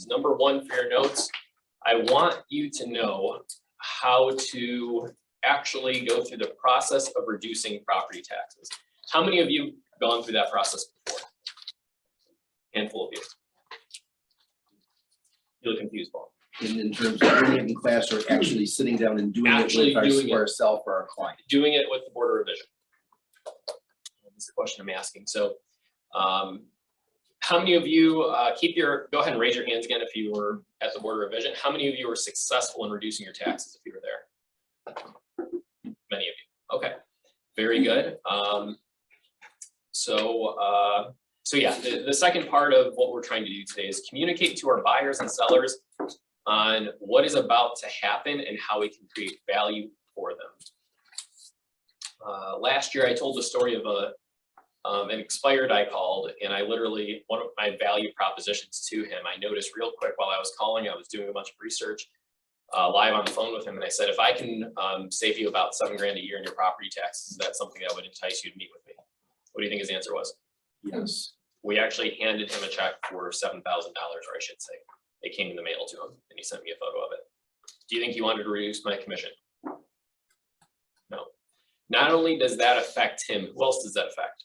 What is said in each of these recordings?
Number one for your notes, I want you to know how to actually go through the process of reducing property taxes. How many of you have gone through that process before? Handful of you. You look confused, Paul. In terms of doing it in class or actually sitting down and doing it with ourselves or our client? Doing it with the Board of Revision. That's the question I'm asking. So how many of you go ahead and raise your hands again if you were at the Board of Revision. How many of you were successful in reducing your taxes if you were there? Many of you. Okay, very good. So yeah, the second part of what we're trying to do today is communicate to our buyers and sellers on what is about to happen and how we can create value for them. Last year, I told the story of an expired I called, and I literally, one of my value propositions to him, I noticed real quick while I was calling, I was doing a bunch of research live on the phone with him, and I said, if I can save you about $7 grand a year in your property taxes, is that something that would entice you to meet with me? What do you think his answer was? Yes. We actually handed him a check for $7,000, or I should say. It came in the mail to him, and he sent me a photo of it. Do you think he wanted to reduce my commission? No. Not only does that affect him, who else does that affect?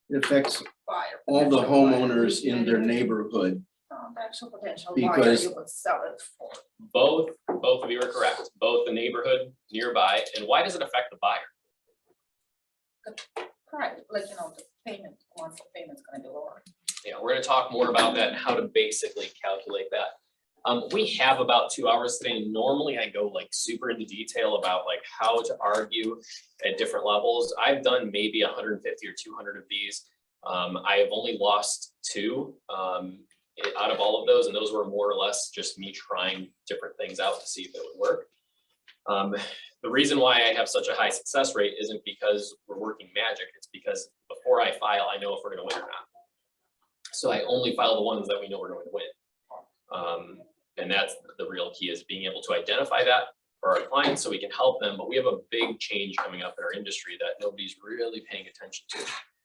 It affects all the homeowners in their neighborhood. Actual potential Because- buyer you would sell it for. Both of you are correct. Both the neighborhood nearby, and why does it affect the buyer? Right, like, you know, the payment, once the payment's gonna be lower. Yeah, we're going to talk more about that and how to basically calculate that. We have about 2 hours today. Normally I go like super into detail about like how to argue at different levels. I've done maybe 150 or 200 of these. I have only lost 2 out of all of those, and those were more or less just me trying different things out to see if it would work. The reason why I have such a high success rate isn't because we're working magic. It's because before I file, I know if we're going to win or not. So I only file the ones that we know we're going to win. And that's the real key, is being able to identify that for our clients so we can help them. But we have a big change coming up in our industry that nobody's really paying attention to.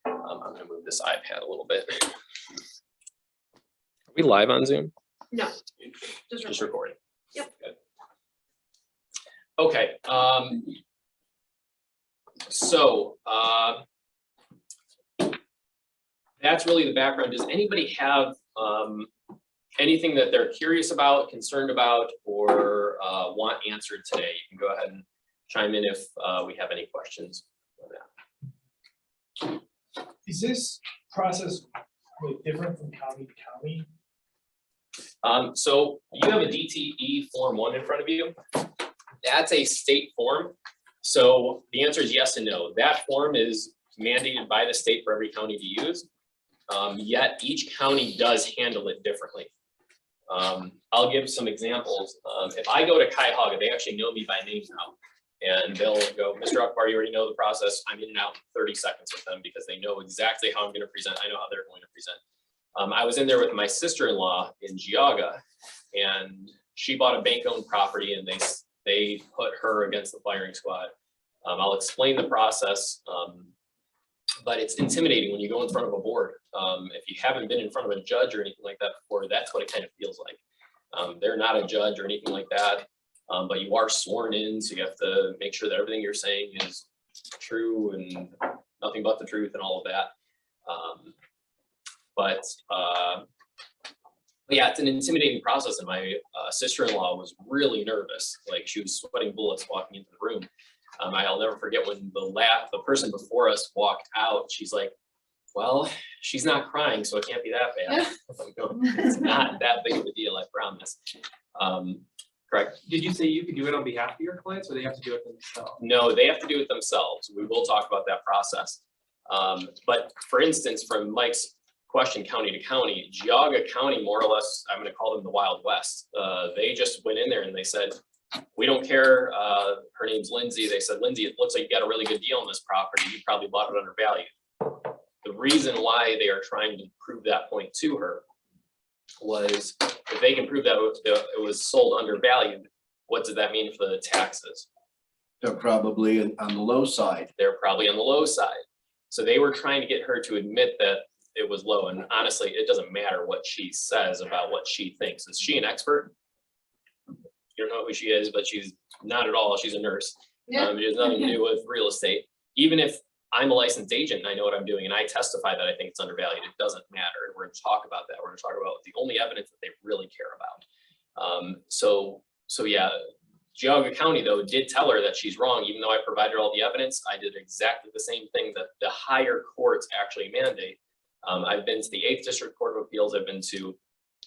I'm going to move this iPad a little bit. Are we live on Zoom? No. Just recording. Yep. Good. Okay. That's really the background. Does anybody have anything that they're curious about, concerned about, or want answered today? You can go ahead and chime in if we have any questions on that. Is this process really different from county to county? So you have a DTE Form 1 in front of you. That's a state form. So the answer is yes and no. That form is mandated by the state for every county to use. Yet each county does handle it differently. I'll give some examples. If I go to Cuyahoga, they actually know me by name now. And they'll go, Mr. Uchbar, you already know the process. I'm in and out in 30 seconds with them because they know exactly how I'm going to present. I know how they're going to present. I was in there with my sister-in-law in Geauga, and she bought a bank-owned property, and they put her against the firing squad. I'll explain the process, but it's intimidating when you go in front of a board. If you haven't been in front of a judge or anything like that before, that's what it kind of feels like. They're not a judge or anything like that, but you are sworn in, so you have to make sure that everything you're saying is true and nothing but the truth and all of that. Yeah, it's an intimidating process, and my sister-in-law was really nervous. Like, she was sweating bullets walking into the room. I'll never forget when the person before us walked out. She's like, "Well, she's not crying, so it can't be that bad." It's not that big of a deal, I promise. Correct. Did you say you could do it on behalf of your clients, or they have to do it themselves? No, they have to do it themselves. We will talk about that process. But for instance, from Mike's question, county to county, Geauga County, more or less, I'm going to call them the Wild West. They just went in there and they said, "We don't care." Her name's Lindsay. They said, "Lindsay, it looks like you got a really good deal on this property. You probably bought it undervalued." The reason why they are trying to prove that point to her was, if they can prove that it was sold undervalued, what does that mean for the taxes? They're probably on the low side. They're probably on the low side. So they were trying to get her to admit that it was low. And honestly, it doesn't matter what she says about what she thinks. Is she an expert? You don't know who she is, but she's not at all. She's a nurse. It has nothing to do with real estate. Even if I'm a licensed agent and I know what I'm doing and I testify that I think it's undervalued, it doesn't matter. We're going to talk about that. We're going to talk about the only evidence that they really care about. So yeah, Geauga County though did tell her that she's wrong, even though I provided all the evidence. I did exactly the same thing that the higher courts actually mandate. I've been to the 8th District Court of Appeals. I've been to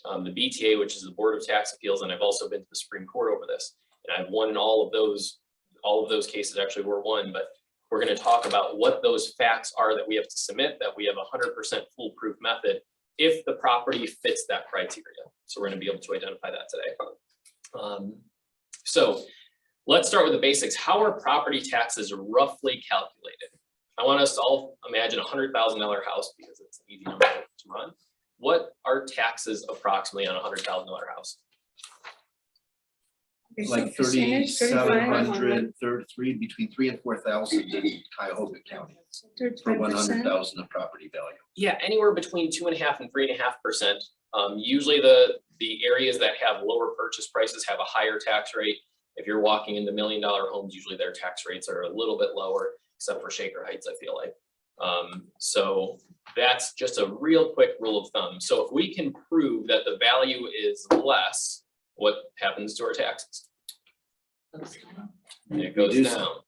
the BTA, which is the Board of Tax Appeals, and I've also been to the Supreme Court over this. And I've won in all of those. All of those cases actually were won, but we're going to talk about what those facts are that we have to submit, that we have 100% foolproof method if the property fits that criteria. So we're going to be able to identify that today. So let's start with the basics. How are property taxes roughly calculated? I want us to all imagine $100,000 house because it's an easy number to run. What are taxes approximately on a $100,000 house? Like 3,700, 33, between 3,000 and 4,000 in Cuyahoga County for 100,000 of property value. Yeah, anywhere between 2.5% and 3.5%. Usually the areas that have lower purchase prices have a higher tax rate. If you're walking into $1 million homes, usually their tax rates are a little bit lower, except for Shaker Heights, I feel like. So that's just a real quick rule of thumb. So if we can prove that the value is less, what happens to our taxes? It goes down.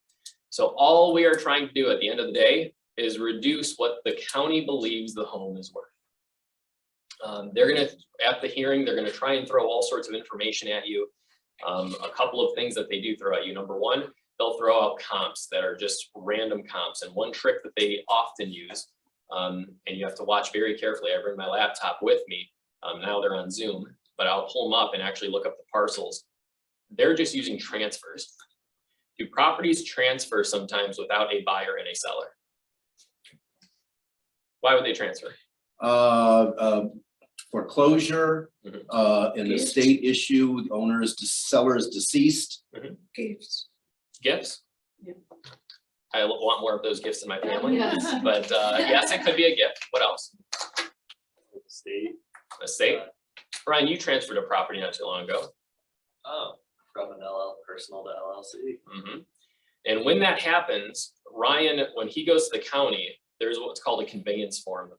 So all we are trying to do at the end of the day is reduce what the county believes the home is worth. They're gonna, at the hearing, they're gonna try and throw all sorts of information at you. A couple of things that they do throw at you. Number one, they'll throw out comps that are just random comps. And one trick that they often use, and you have to watch very carefully. I bring my laptop with me. Now they're on Zoom, but I'll pull them up and actually look up the parcels. They're just using transfers. Do properties transfer sometimes without a buyer and a seller? Why would they transfer? Foreclosure, in the state issue, the seller is deceased. Gifts. Gifts? Yeah. I want more of those gifts in my family, Yes. but yes, it could be a gift. What else? Estate. Brian, you transferred a property not too long ago. Oh, from an personal to LLC. Mm-hmm. And when that happens, Ryan, when he goes to the county, there's what's called a conveyance form that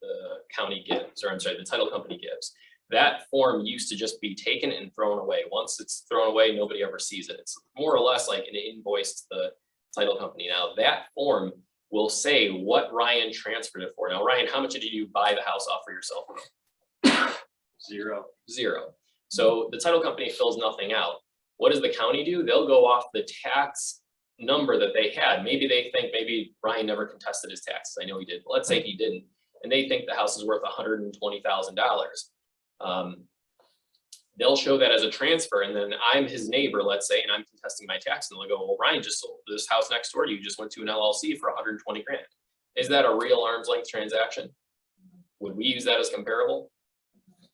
the county gives, or I'm sorry, the title company gives. That form used to just be taken and thrown away. Once it's thrown away, nobody ever sees it. It's more or less like an invoice to the title company. Now that form will say what Ryan transferred it for. Now, Ryan, how much did you buy the house off for yourself? Zero. Zero. So the title company fills nothing out. What does the county do? They'll go off the tax number that they had. Maybe they think maybe Ryan never contested his taxes. I know he did. But let's say he didn't. And they think the house is worth $120,000. They'll show that as a transfer. And then I'm his neighbor, let's say, and I'm contesting my tax. And they'll go, well, Ryan just sold this house next door to you, just went to an LLC for 120 grand. Is that a real arm's length transaction? Would we use that as comparable?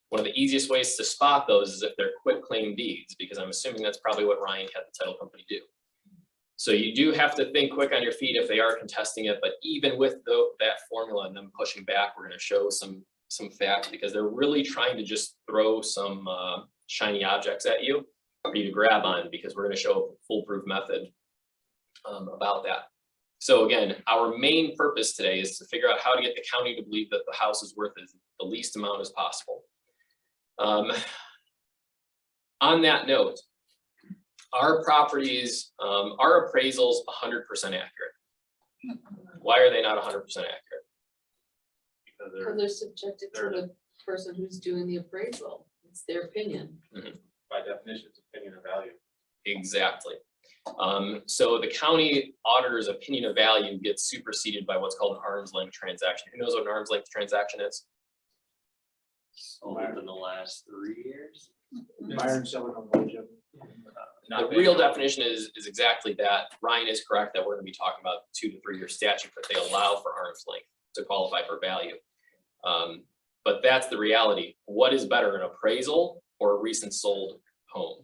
One of the easiest ways to spot those is if they're quit claim deeds, because I'm assuming that's probably what Ryan had the title company do. So you do have to think quick on your feet if they are contesting it, but even with that formula and them pushing back, we're going to show some facts because they're really trying to just throw some shiny objects at you for you to grab on, because we're going to show a foolproof method about that. So again, our main purpose today is to figure out how to get the county to believe that the house is worth the least amount as possible. On that note, our properties, our appraisals 100% accurate. Why are they not 100% accurate? Because Because they're subjected to the person who's doing the appraisal. It's their opinion. by definition, it's opinion of value. Exactly. So the county auditor's opinion of value gets superseded by what's called an arm's length transaction. Who knows what an arm's length transaction is? Only within the last 3 years. Buyer and seller on the job. The real definition is exactly that. Ryan is correct that we're going to be talking about 2 to 3 year statute, but they allow for arm's length to qualify for value. But that's the reality. What is better, an appraisal or a recent sold home?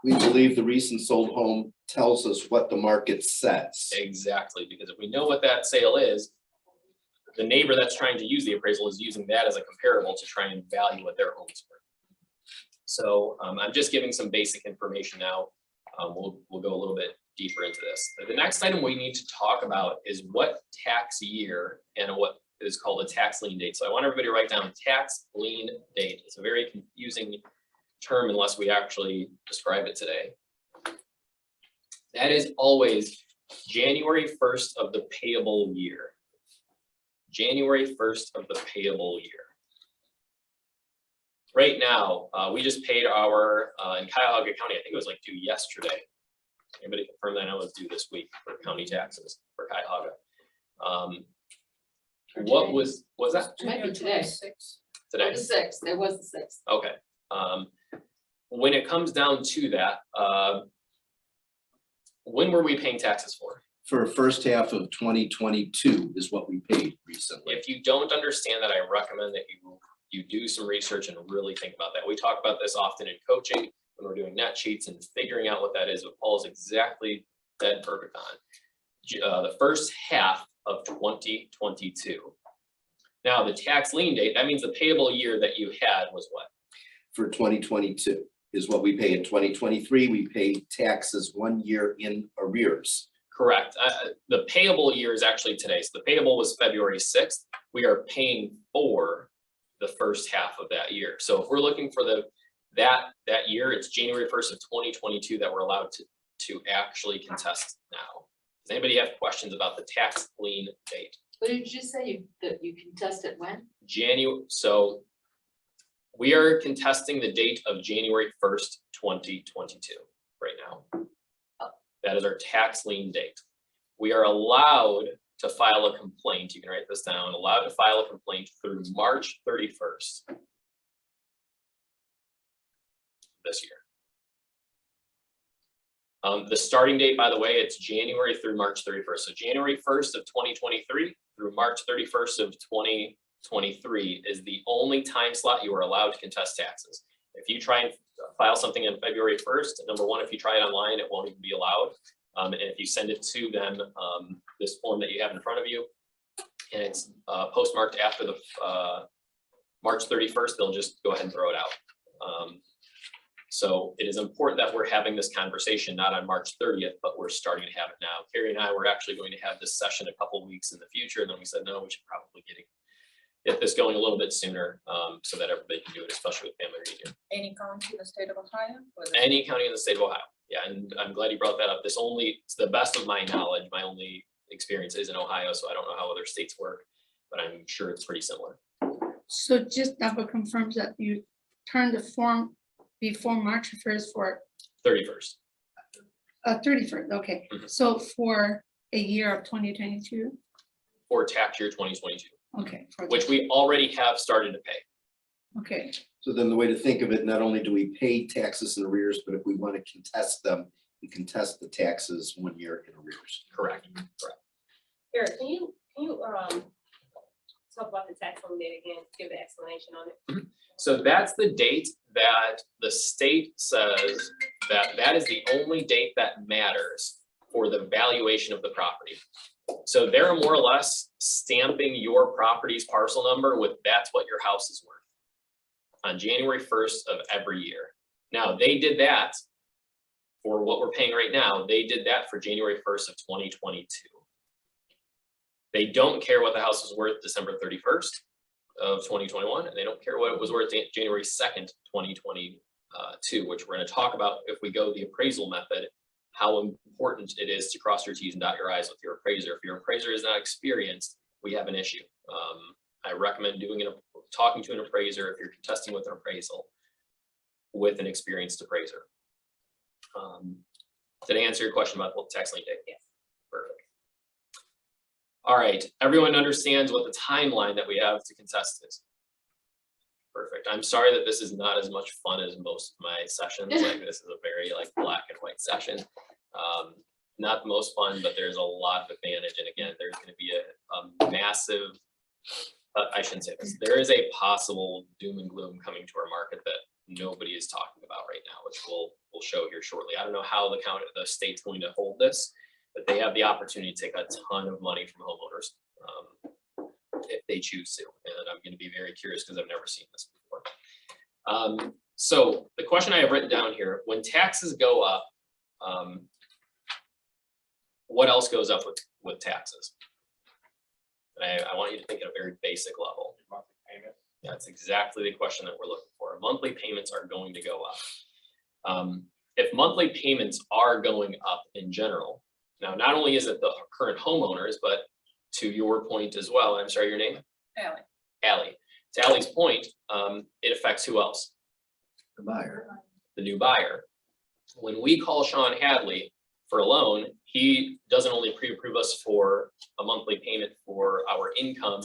We believe the recent sold home tells us what the market says. Exactly, because if we know what that sale is, the neighbor that's trying to use the appraisal is using that as a comparable to try and value what their homes were. So I'm just giving some basic information now. We'll go a little bit deeper into this. The next item we need to talk about is what tax year and what is called a tax lien date. So I want everybody to write down tax lien date. It's a very confusing term unless we actually describe it today. That is always January 1st of the payable year. January 1st of the payable year. Right now, we just paid our, in Cuyahoga County, I think it was like due yesterday. Anybody confirm that? I know it was due this week for county taxes for Cuyahoga. What was that It might be today. today? The sixth, it was the sixth. Okay. When it comes down to that, when were we paying taxes for? For first half of 2022 is what we paid recently. If you don't understand that, I recommend that you do some research and really think about that. We talk about this often in coaching when we're doing net sheets and figuring out what that is. But Paul is exactly dead perfect on the first half of 2022. Now the tax lien date, that means the payable year that you had was what? For 2022 is what we pay. In 2023, we paid taxes 1 year in arrears. Correct. The payable year is actually today. So the payable was February 6th. We are paying for the first half of that year. So if we're looking for that year, it's January 1st of 2022 that we're allowed to actually contest now. Does anybody have questions about the tax lien date? What did you just say, that you contest it when? So we are contesting the date of January 1st, 2022 right now. That is our tax lien date. We are allowed to file a complaint. You can write this down, allowed to file a complaint through March 31st this year. The starting date, by the way, it's January through March 31st. So January 1st of 2023 through March 31st of 2023 is the only time slot you are allowed to contest taxes. If you try and file something on February 1st, number one, if you try it online, it won't even be allowed. And if you send it to them, this form that you have in front of you, and it's postmarked after the March 31st, they'll just go ahead and throw it out. So it is important that we're having this conversation, not on March 30th, but we're starting to have it now. Carrie and I were actually going to have this session a couple of weeks in the future, and then we said, no, we should probably get this going a little bit sooner so that everybody can do it, especially with family reunion. Any county in the state of Ohio? Any county in the state of Ohio. Yeah, and I'm glad you brought that up. To the best of my knowledge, my only experience is in Ohio, so I don't know how other states work, but I'm sure it's pretty similar. So just double confirms that you turned the form before March 1st for 31st. 31st, okay. Mhm. So for a year of 2022, For tax year 2022, okay. for which the- we already have started to pay. Okay, So then the way to think of it, not only do we pay taxes in arrears, but if we want to contest them, we contest the taxes 1 year in arrears. Correct. Eric, can you talk about the tax lien date again, give the explanation on it? So that's the date that the state says that is the only date that matters for the valuation of the property. So they're more or less stamping your property's parcel number with that's what your house is worth on January 1st of every year. Now, they did that for what we're paying right now. They did that for January 1st of 2022. They don't care what the house was worth December 31st of 2021, and they don't care what it was worth January 2nd, 2022, which we're going to talk about if we go the appraisal method, how important it is to cross your T's and dot your I's with your appraiser. If your appraiser is not experienced, we have an issue. I recommend talking to an appraiser if you're contesting with an appraisal with an experienced appraiser. Did I answer your question about the tax lien date? Yes. Perfect. All right, everyone understands what the timeline that we have to contest is. Perfect. I'm sorry that this is not as much fun as most of my sessions. Like this is a very black and white session. Not the most fun, but there's a lot of advantage. And again, there's going to be a massive, I shouldn't say this, there is a possible doom and gloom coming to our market that nobody is talking about right now, which we'll show here shortly. I don't know how the state's going to hold this, but they have the opportunity to take a ton of money from homeowners. if they choose to, and I'm gonna be very curious because I've never seen this before. So the question I have written down here, when taxes go up, what else goes up with taxes? And I want you to think at a very basic level. Monthly payment. That's exactly the question that we're looking for. Monthly payments are going to go up. If monthly payments are going up in general, now not only is it the current homeowners, but to your point as well, I'm sorry, your name? Ally. Allie. To Allie's point, it affects who else? The buyer. The new buyer. When we call Sean Hadley for a loan, he doesn't only pre-approve us for a monthly payment for our income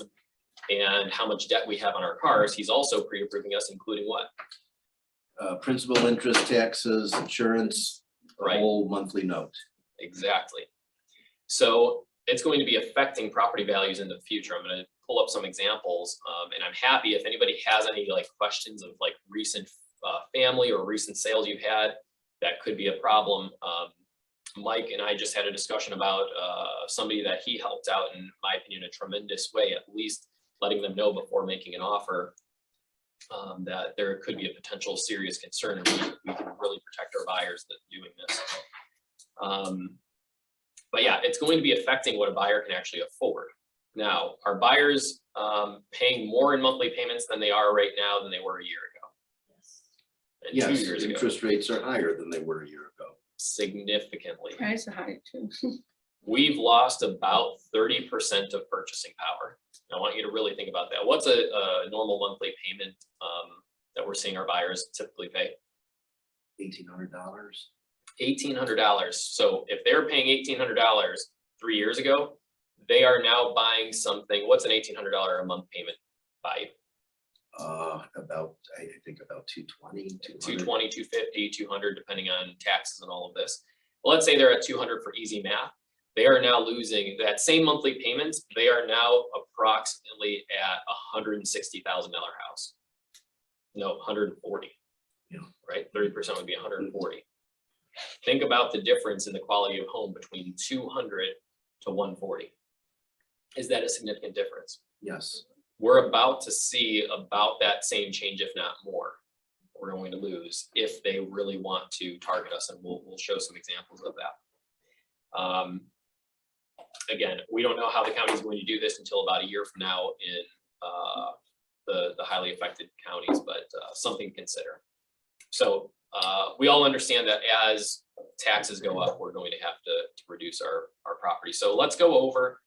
and how much debt we have on our cars, he's also pre-approving us, including what? Principal, interest, taxes, insurance, the Right. whole monthly note. Exactly. So it's going to be affecting property values in the future. I'm going to pull up some examples, and I'm happy if anybody has any like questions of like recent family or recent sales you've had that could be a problem. Mike and I just had a discussion about somebody that he helped out, in my opinion, a tremendous way, at least letting them know before making an offer that there could be a potential serious concern, and we can really protect our buyers that doing this. But yeah, it's going to be affecting what a buyer can actually afford. Now, are buyers paying more in monthly payments than they are right now than they were a year ago? And 2 Yes, years ago? interest rates are higher than they were a year ago. Significantly. Price are high too. We've lost about 30% of purchasing power. I want you to really think about that. What's a normal monthly payment that we're seeing our buyers typically pay? $1,800. $1,800. So if they're paying $1,800 3 years ago, they are now buying something. What's an $1,800 a month payment buy? About, I think about 220, 200. 220, 250, 200, depending on taxes and all of this. Well, let's say they're at 200 for easy math. They are now losing that same monthly payments. They are now approximately at $160,000 house. No, 140. Yeah. Right? 30% would be 140. Think about the difference in the quality of home between 200 to 140. Is that a significant difference? Yes. We're about to see about that same change, if not more. We're going to lose if they really want to target us, and we'll show some examples of that. Again, we don't know how the county is going to do this until about a year from now in the highly affected counties, but something to consider. So we all understand that as taxes go up, we're going to have to reduce our property. So let's go over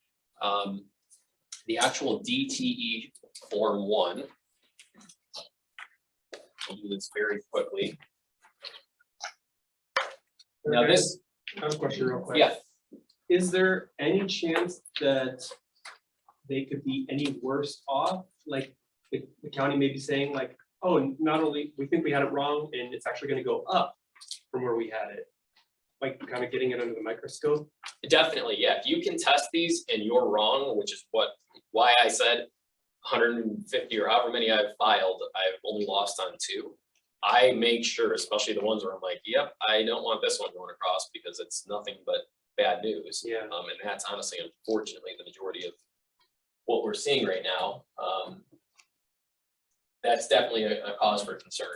the actual DTE Form 1. We'll do this very quickly. Now this, I have a question real quick. yeah, Is there any chance that they could be any worse off? Like the county may be saying like, oh, not only, we think we had it wrong and it's actually gonna go up from where we had it. Like kind of getting it under the microscope. definitely, yeah. If you can test these and you're wrong, which is why I said 150 or however many I've filed, I've only lost on 2. I make sure, especially the ones where I'm like, yep, I don't want this one going across because it's nothing but bad news. Yeah. And that's honestly, unfortunately, the majority of what we're seeing right now. That's definitely a cause for concern.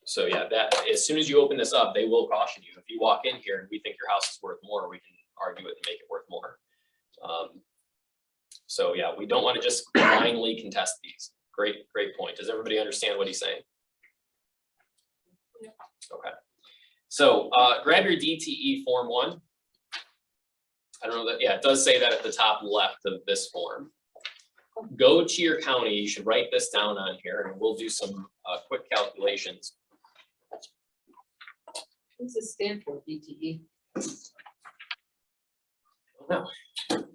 So yeah, that as soon as you open this up, they will caution you. If you walk in here and we think your house is worth more, we can argue it and make it worth more. So yeah, we don't want to just blindly contest these. Great point. Does everybody understand what he's saying? Okay. So grab your DTE Form 1. I don't know that, yeah, it does say that at the top left of this form. Go to your county, you should write this down on here, and we'll do some quick calculations. What's it stand for, DTE? No,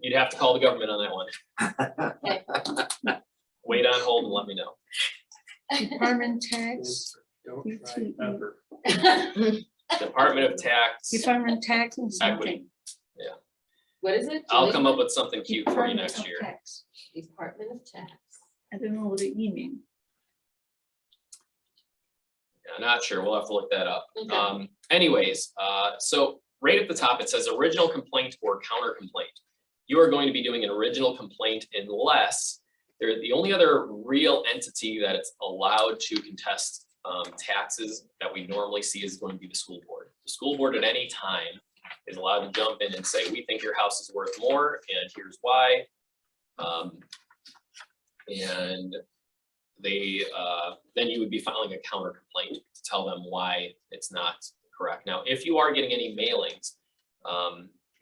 you'd have to call the government on that one. Wait on hold and let me know. Department tax, Don't try DTE. ever. Department of Tax. Department tax and something. What is it? I'll Julie? come up with something cute for you Department next of year. Tax. Department of Tax. I don't know what it means. Yeah, not sure. We'll have to look that up. Okay. Anyways, so right at the top, it says original complaint or counter complaint. You are going to be doing an original complaint unless They're the only other real entity that it's allowed to contest taxes that we normally see is going to be the school board. The school board at any time is allowed to jump in and say, we think your house is worth more and here's why. And they, then you would be filing a counter complaint to tell them why it's not correct. Now, if you are getting any mailings,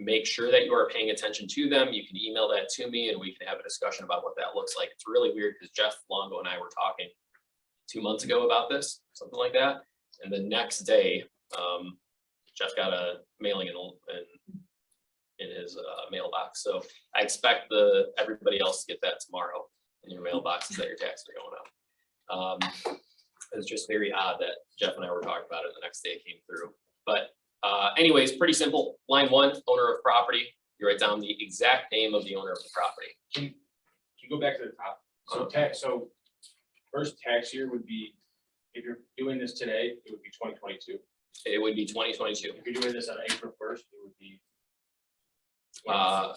make sure that you are paying attention to them. You can email that to me and we can have a discussion about what that looks like. It's really weird because Jeff Longo and I were talking 2 months ago about this, something like that. And the next day, Jeff got a mailing in his mailbox. So I expect everybody else to get that tomorrow in your mailboxes that your taxes are going up. It's just very odd that Jeff and I were talking about it the next day it came through. But anyways, pretty simple. Line 1, owner of property. You write down the exact name of the owner of the property. Can you go back to the top? So first tax year would be, if you're doing this today, it would be 2022. It would be 2022. If you're doing this on April 1st, it would be.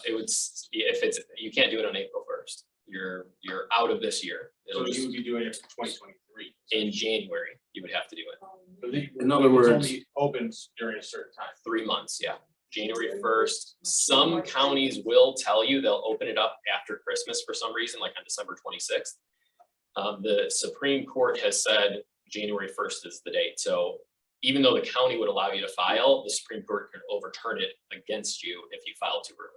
It would, if it's, you can't do it on April 1st. You're out of this year. So It'll you just, would be doing it for 2023. in January, you would have to do it. So the- In other it's words- only opens during a certain time. 3 months, yeah. January 1st. Some counties will tell you they'll open it up after Christmas for some reason, like on December 26th. The Supreme Court has said January 1st is the date. So even though the county would allow you to file, the Supreme Court can overturn it against you if you file too early.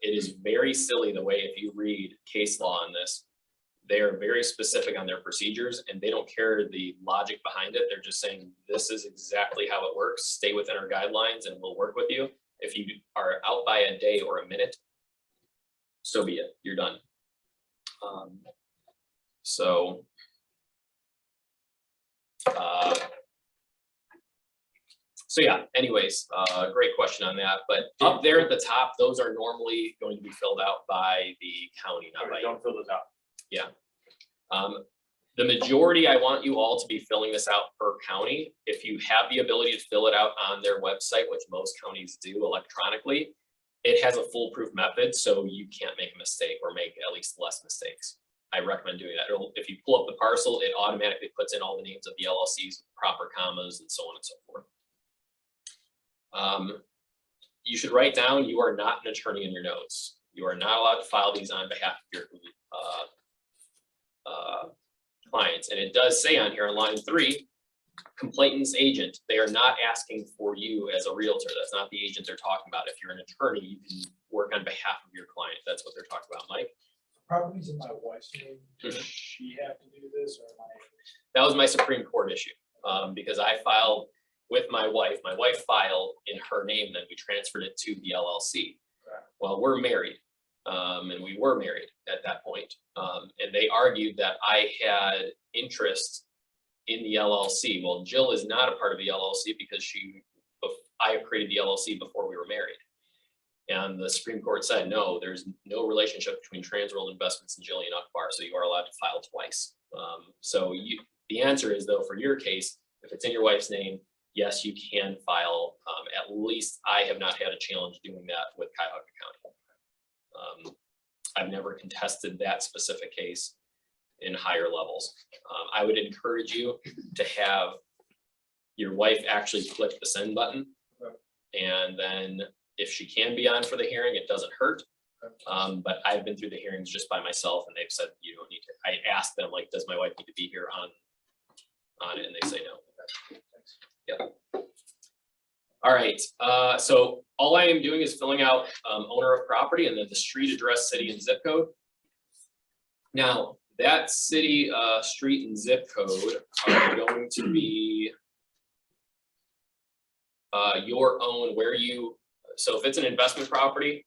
It is very silly the way, if you read case law on this, they are very specific on their procedures and they don't care the logic behind it. They're just saying, this is exactly how it works. Stay within our guidelines and we'll work with you. If you are out by a day or a minute, so be it, you're done. So yeah, anyways, great question on that, but up there at the top, those are normally going to be filled out by the county, not by you. Don't fill this out. The majority, I want you all to be filling this out per county. If you have the ability to fill it out on their website, which most counties do electronically, it has a foolproof method, so you can't make a mistake or make at least less mistakes. I recommend doing that. If you pull up the parcel, it automatically puts in all the names of the LLCs, proper commas, and so on and so forth. You should write down, you are not an attorney in your notes. You are not allowed to file these on behalf of your clients. And it does say on here on line 3, complainant's agent. They are not asking for you as a realtor. That's not the agent they're talking about. If you're an attorney, you can work on behalf of your client. That's what they're talking about, Mike. Properties in my wife's name, does she have to do this or am I? That was my Supreme Court issue, because I filed with my wife. My wife filed in her name, then we transferred it to the LLC. Right. Well, we're married, and we were married at that point. And they argued that I had interest in the LLC. Well, Jill is not a part of the LLC because I created the LLC before we were married. And the Supreme Court said, no, there's no relationship between Transworld Investments and Jillian Uchbar, so you are allowed to file twice. The answer is, though, for your case, if it's in your wife's name, yes, you can file. At least I have not had a challenge doing that with Cuyahoga County. I've never contested that specific case in higher levels. I would encourage you to have your wife actually click the send button. And then if she can be on for the hearing, it doesn't hurt. But I've been through the hearings just by myself and they've said, you don't need to. I asked them, like, does my wife need to be here on it? And they say no. Yeah. All right. So all I am doing is filling out owner of property and then the street address, city and zip code. Now that city, street and zip code are going to be your own where you, so if it's an investment property,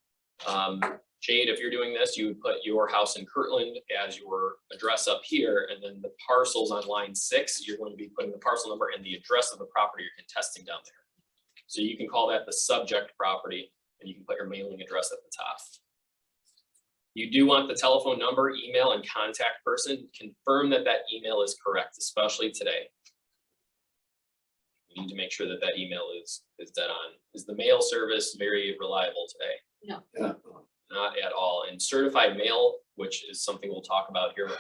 Jade, if you're doing this, you would put your house in Kirtland as your address up here, and then the parcels on line 6, you're going to be putting the parcel number and the address of the property you're contesting down there. So you can call that the subject property, and you can put your mailing address at the top. You do want the telephone number, email, and contact person. Confirm that that email is correct, especially today. You need to make sure that that email is dead on. Is the mail service very reliable today? No. Yeah. not at all. And certified mail, which is something we'll talk about here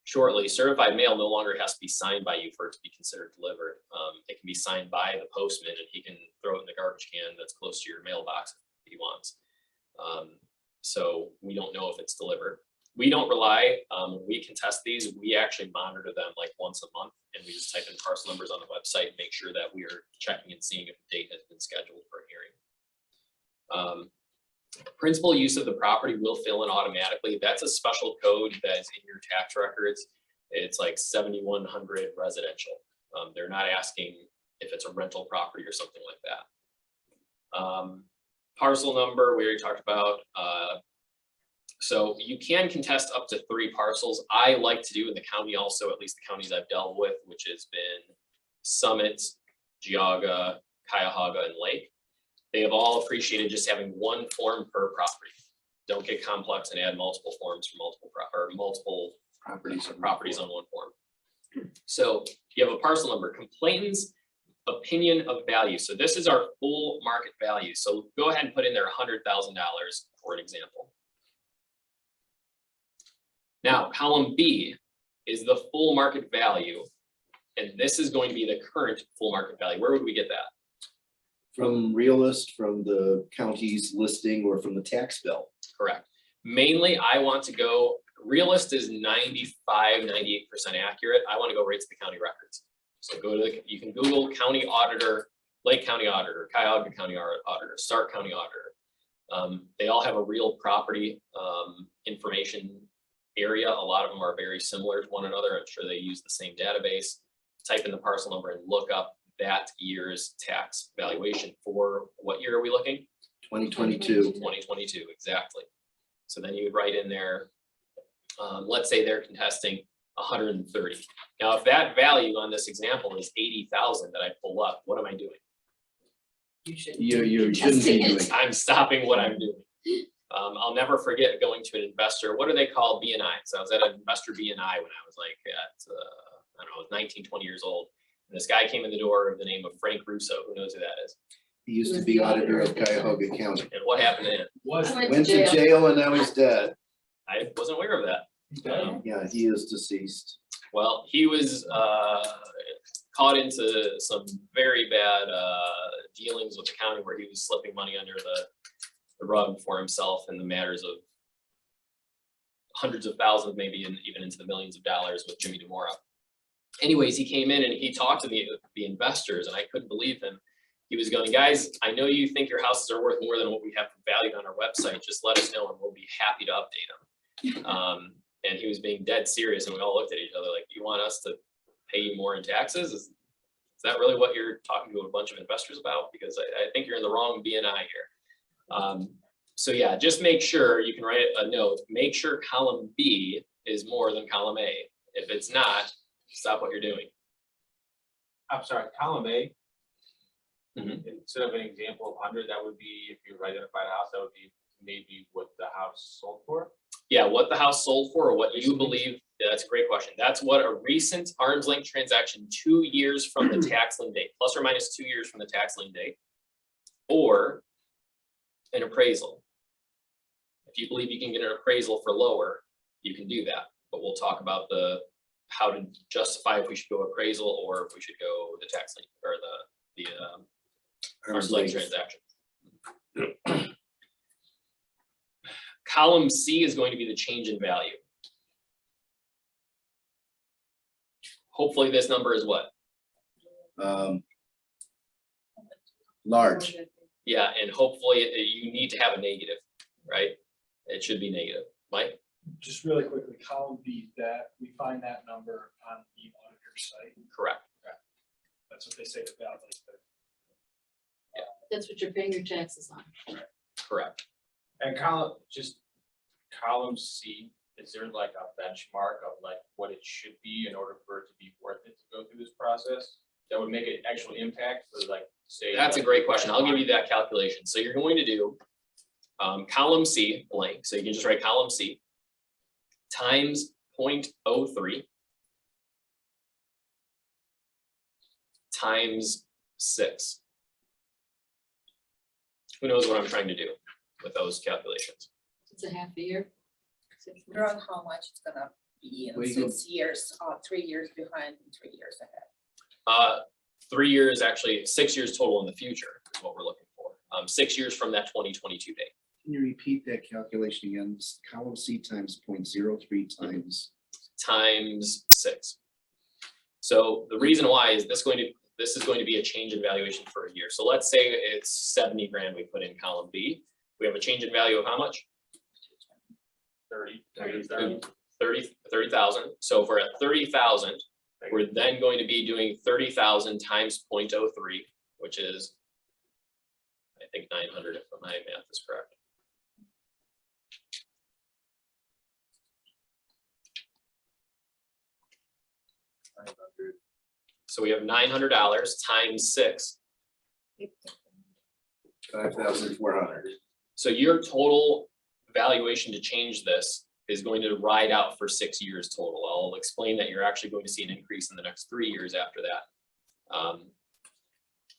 shortly, certified mail no longer has to be signed by you for it to be considered delivered. It can be signed by the postman and he can throw it in the garbage can that's close to your mailbox if he wants. So we don't know if it's delivered. We don't rely, when we can test these, we actually monitor them like once a month, and we just type in parcel numbers on the website, make sure that we are checking and seeing if a date has been scheduled for a hearing. Principal use of the property will fill in automatically. That's a special code that is in your tax records. It's like 7100 residential. They're not asking if it's a rental property or something like that. Parcel number, we already talked about. So you can contest up to 3 parcels. I like to do in the county also, at least the counties I've dealt with, which has been Summit, Geauga, Cuyahoga, and Lake. They have all appreciated just having 1 form per property. Don't get complex and add multiple forms for multiple properties on 1 form. So you have a parcel number, complainant's opinion of value. So this is our full market value. So go ahead and put in there $100,000 for an example. Now, column B is the full market value, and this is going to be the current full market value. Where would we get that? From Realist, from the county's listing, or from the tax bill. Correct. Mainly, I want to go, Realist is 95, 98% accurate. I want to go right to the county records. So go to, you can Google county auditor, Lake County auditor, Cuyahoga County auditor, Stark County auditor. They all have a real property information area. A lot of them are very similar to one another. I'm sure they use the same database. Type in the parcel number and look up that year's tax valuation for what year are we looking? 2022. 2022, exactly. So then you would write in there, let's say they're contesting 130. Now, if that value on this example is 80,000 that I pull up, what am I doing? You shouldn't be doing. I'm stopping what I'm doing. I'll never forget going to an investor. What do they call BNI? So I was at an investor BNI when I was like at, I don't know, 19, 20 years old. And this guy came in the door of the name of Frank Russo. Who knows who that is? He used to be auditor of Cuyahoga County. And what happened to him? Went to jail and now he's dead. I wasn't aware of that. Yeah, he is deceased. Well, he was caught into some very bad dealings with the county where he was slipping money under the rug for himself in the matters of hundreds of thousands, maybe even into the millions of dollars with Jimmy DeMora. Anyways, he came in and he talked to the investors, and I couldn't believe him. He was going, guys, I know you think your houses are worth more than what we have valued on our website. Just let us know and we'll be happy to update them. And he was being dead serious, and we all looked at each other like, you want us to pay you more in taxes? Is that really what you're talking to a bunch of investors about? Because I think you're in the wrong BNI here. So yeah, just make sure, you can write a note, make sure column B is more than column A. If it's not, stop what you're doing. I'm sorry, column A. Mhm. Instead of an example of 100, that would be, if you identified a house, that would be maybe what the house sold for. Yeah, what the house sold for, or what you believe, yeah, that's a great question. That's what a recent arm's length transaction 2 years from the tax lien date, plus or minus 2 years from the tax lien date, or an appraisal. If you believe you can get an appraisal for lower, you can do that. But we'll talk about how to justify if we should go appraisal or if we should go the tax lien or the arm's length transaction. Column C is going to be the change in value. Hopefully this number is what? Large. Yeah, and hopefully you need to have a negative, right? It should be negative. Mike? Just really quickly, column B, that we find that number on the auditor site. Correct. That's what they say about like the. That's what you're paying your taxes on. Correct. And column C, is there like a benchmark of like what it should be in order for it to be worth it to go through this process? That would make an actual impact for like, say. That's a great question. I'll give you that calculation. So you're going to do column C blank. So you can just write column C times 0.03 times 6. Who knows what I'm trying to do with those calculations? It's a half a year. 6 months. Around how much it's gonna be Where in you go? 6 years, 3 years behind and 3 years ahead. 3 years, actually, 6 years total in the future is what we're looking for. 6 years from that 2022 date. Can you repeat that calculation again? It's column C times 0.03 times. Times 6. So the reason why is this is going to be a change in valuation for a year. So let's say it's 70 grand we put in column B. We have a change in value of how much? 30,000. So if we're at 30,000, we're then going to be doing 30,000 times 0.03, which is, I think 900 if my math is correct. So we have $900 times 6. 5,400. So your total valuation to change this is going to ride out for 6 years total. I'll explain that you're actually going to see an increase in the next 3 years after that.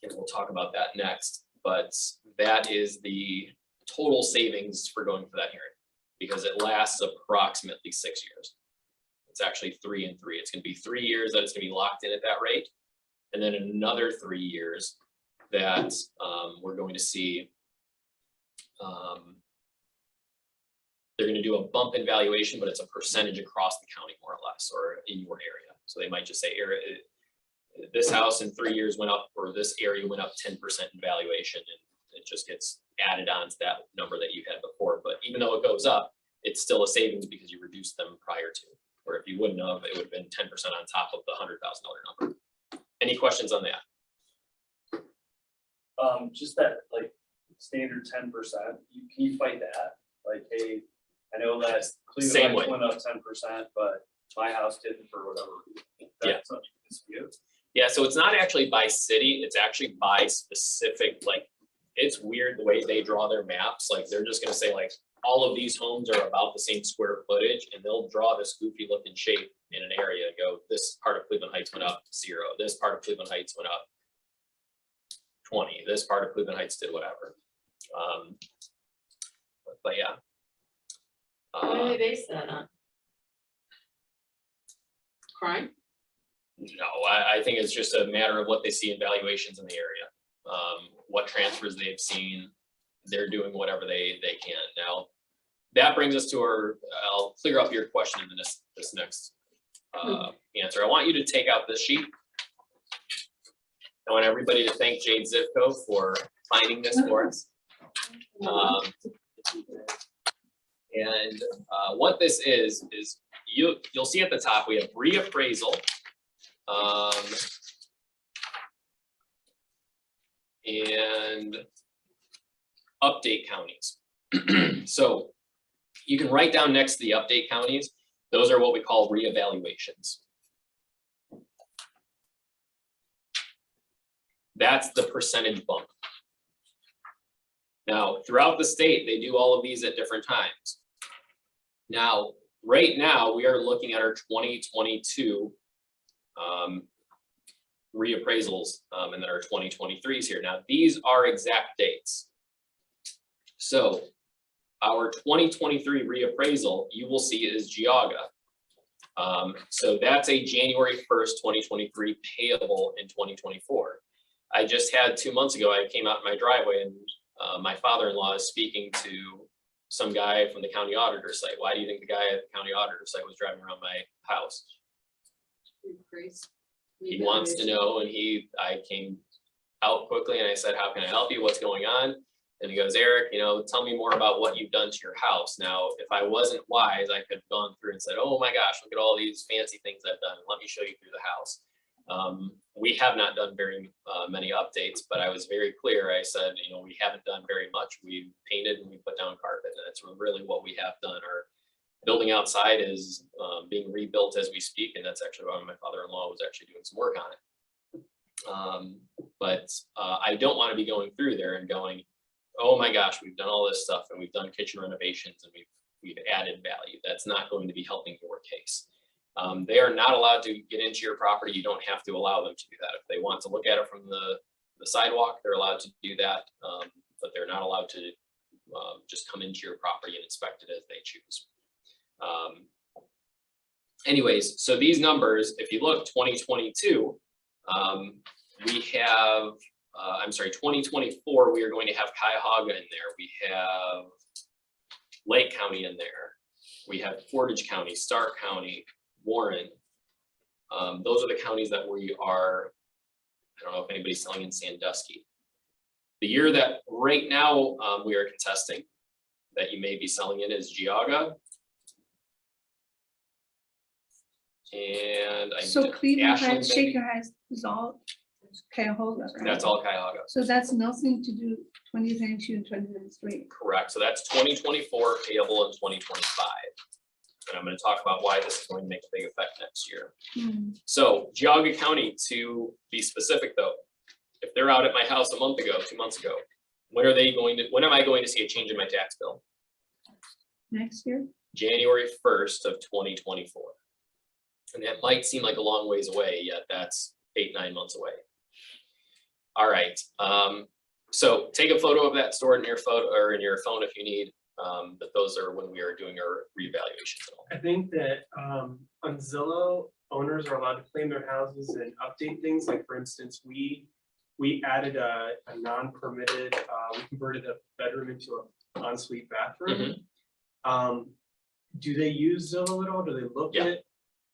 And we'll talk about that next, but that is the total savings for going for that hearing because it lasts approximately 6 years. It's actually 3 and 3. It's going to be 3 years that it's going to be locked in at that rate. And then another 3 years that we're going to see they're going to do a bump in valuation, but it's a percentage across the county more or less, or in your area. So they might just say, this house in 3 years went up, or this area went up 10% in valuation, and it just gets added on to that number that you had before. But even though it goes up, it's still a savings because you reduced them prior to. Or if you wouldn't have, it would have been 10% on top of the $100,000 number. Any questions on that? Just that like standard 10%, can you fight that? Like, hey, I know that Same Cleveland way. went up 10%, but my house didn't for whatever reason. Yeah. That's something you can dispute. Yeah, so it's not actually by city, it's actually by specific, like, it's weird the way they draw their maps. Like, they're just gonna say like, all of these homes are about the same square footage, and they'll draw this goofy looking shape in an area and go, this part of Cleveland Heights went up 0. This part of Cleveland Heights went up 20. This part of Cleveland Heights did whatever. But yeah. What do they base that on? Crime? No, I think it's just a matter of what they see in valuations in the area. What transfers they've seen, they're doing whatever they can. Now, that brings us to I'll clear up your question in this next answer. I want you to take out this sheet. I want everybody to thank Jade Zivko for finding this for us. What this is you'll see at the top, we have reappraisal. And update counties. So you can write down next to the update counties, those are what we call reevaluations. That's the percentage bump. Now, throughout the state, they do all of these at different times. Now, right now, we are looking at our 2022 reappraisals and then our 2023s here. Now, these are exact dates. So our 2023 reappraisal, you will see is Geauga. So that's a January 1st, 2023 payable in 2024. I just had 2 months ago, I came out in my driveway and my father-in-law is speaking to some guy from the county auditor site. Why do you think the guy at the county auditor site was driving around my house? He wants to know, and I came out quickly and I said, how can I help you? What's going on? And he goes, Eric, tell me more about what you've done to your house. Now, if I wasn't wise, I could have gone through and said, oh my gosh, look at all these fancy things I've done. Let me show you through the house. We have not done very many updates, but I was very clear. I said, we haven't done very much. We painted and we put down carpet, and that's really what we have done. Our building outside is being rebuilt as we speak, and that's actually why my father-in-law was actually doing some work on it. But I don't want to be going through there and going, oh my gosh, we've done all this stuff and we've done kitchen renovations and we've added value. That's not going to be helping your case. They are not allowed to get into your property. You don't have to allow them to do that. If they want to look at it from the sidewalk, they're allowed to do that, but they're not allowed to just come into your property and inspect it as they choose. Anyways, so these numbers, if you look 2022, we have, I'm sorry, 2024, we are going to have Cuyahoga in there. We have Lake County in there. We have Portage County, Stark County, Warren. Those are the counties that we are, I don't know if anybody's selling in Sandusky. The year that right now we are contesting that you may be selling in is Geauga. And So Cleveland Ashland, Heights, maybe? Shaker Heights is all Cuyahoga, right? That's all Cuyahoga. So that's nothing to do 2022 and 2023. Correct. So that's 2024 payable in 2025. And I'm going to talk about why this is going to make a big effect next year. Hmm. So Geauga County, to be specific though, if they're out at my house a month ago, 2 months ago, when am I going to see a change in my tax bill? Next year? January 1st of 2024. And that might seem like a long ways away, yet that's 8-9 months away. All right, so take a photo of that, store it in your photo or in your phone if you need, but those are when we are doing our reevaluations. I think that on Zillow, owners are allowed to claim their houses and update things. Like for instance, we added a non-permitted, we converted a bedroom into an ensuite bathroom. Do they use Zillow at all? Do they look Yeah. at?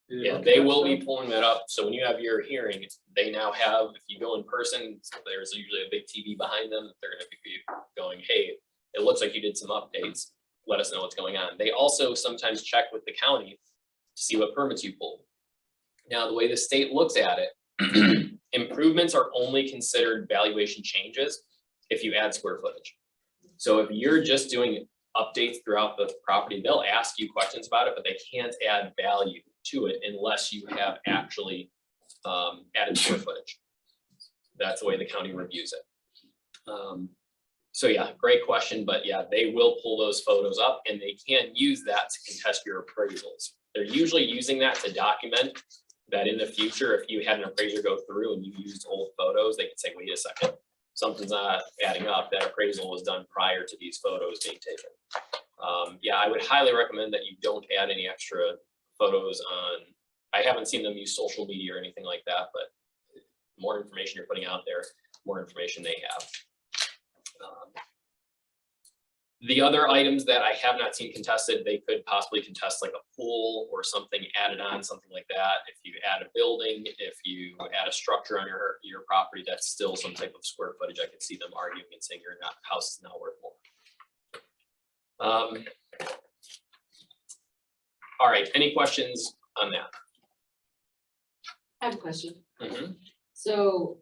do Yeah, look at they that will be stuff? pulling that up. So when you have your hearing, they now have, if you go in person, there's usually a big TV behind them. They're gonna be going, hey, it looks like you did some updates. Let us know what's going on. They also sometimes check with the county to see what permits you pulled. Now, the way the state looks at it, improvements are only considered valuation changes if you add square footage. So if you're just doing updates throughout the property, they'll ask you questions about it, but they can't add value to it unless you have actually added square footage. That's the way the county reviews it. So yeah, great question, but yeah, they will pull those photos up and they can use that to contest your appraisals. They're usually using that to document that in the future, if you had an appraiser go through and you used old photos, they could say, wait a second, something's not adding up. That appraisal was done prior to these photos being taken. Yeah, I would highly recommend that you don't add any extra photos on. I haven't seen them use social media or anything like that, but the more information you're putting out there, more information they have. The other items that I have not seen contested, they could possibly contest like a pool or something added on, something like that. If you add a building, if you add a structure on your property, that's still some type of square footage. I could see them arguing and saying your house is now worth more. All right, any questions on that? I have a question. Mhm. So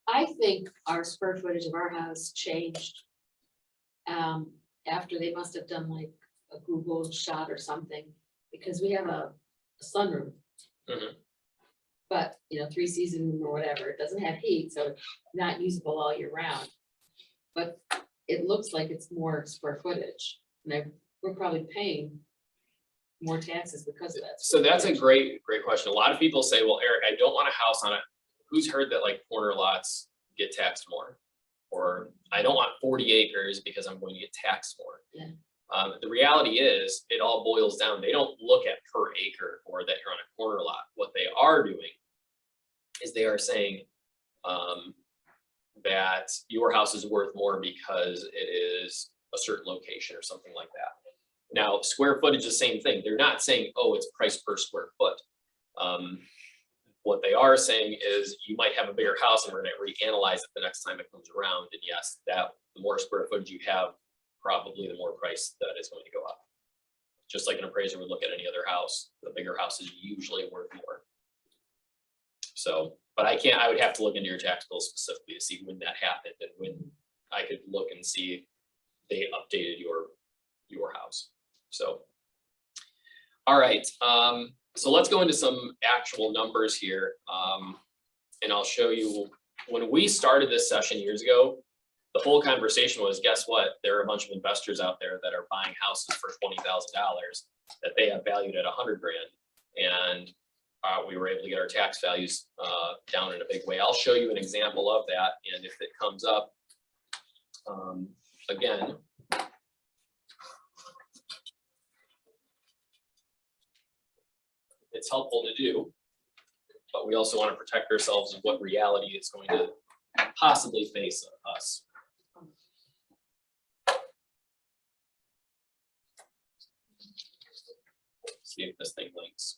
I think our square footage of our house changed after they must have done like a Google shot or something, because we have a sunroom. Mhm. But, 3-season or whatever, it doesn't have heat, so it's not usable all year round. But it looks like it's more square footage, and we're probably paying more taxes because of that. So that's a great question. A lot of people say, well, Eric, I don't want a house on it. Who's heard that like corner lots get taxed more? Or I don't want 40 acres because I'm going to get taxed more. Yeah. The reality is it all boils down. They don't look at per acre or that you're on a corner lot. What they are doing is they are saying that your house is worth more because it is a certain location or something like that. Now, square footage is the same thing. They're not saying, oh, it's price per square foot. What they are saying is you might have a bigger house and we're going to reanalyze it the next time it comes around. And yes, the more square footage you have, probably the more price that is going to go up. Just like an appraiser would look at any other house, the bigger house is usually worth more. So, but I would have to look into your tax bill specifically to see when that happened and when I could look and see they updated your house. So, all right. So let's go into some actual numbers here. And I'll show you, when we started this session years ago, the whole conversation was, guess what? There are a bunch of investors out there that are buying houses for $20,000 that they have valued at $100,000. And we were able to get our tax values down in a big way. I'll show you an example of that. And if it comes up, again, it's helpful to do. But we also want to protect ourselves of what reality is going to possibly face us. See if this thing links.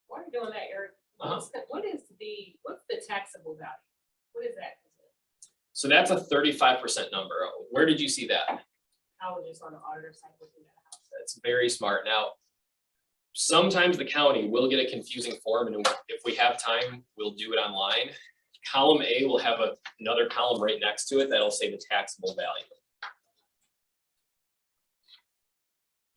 While you're doing that, Eric, what's the taxable value? What is that? So that's a 35% number. Where did you see that? I was just on the auditor side looking at a house. That's very smart. Now, sometimes the county will get a confusing form, and if we have time, we'll do it online. Column A will have another column right next to it that'll say the taxable value.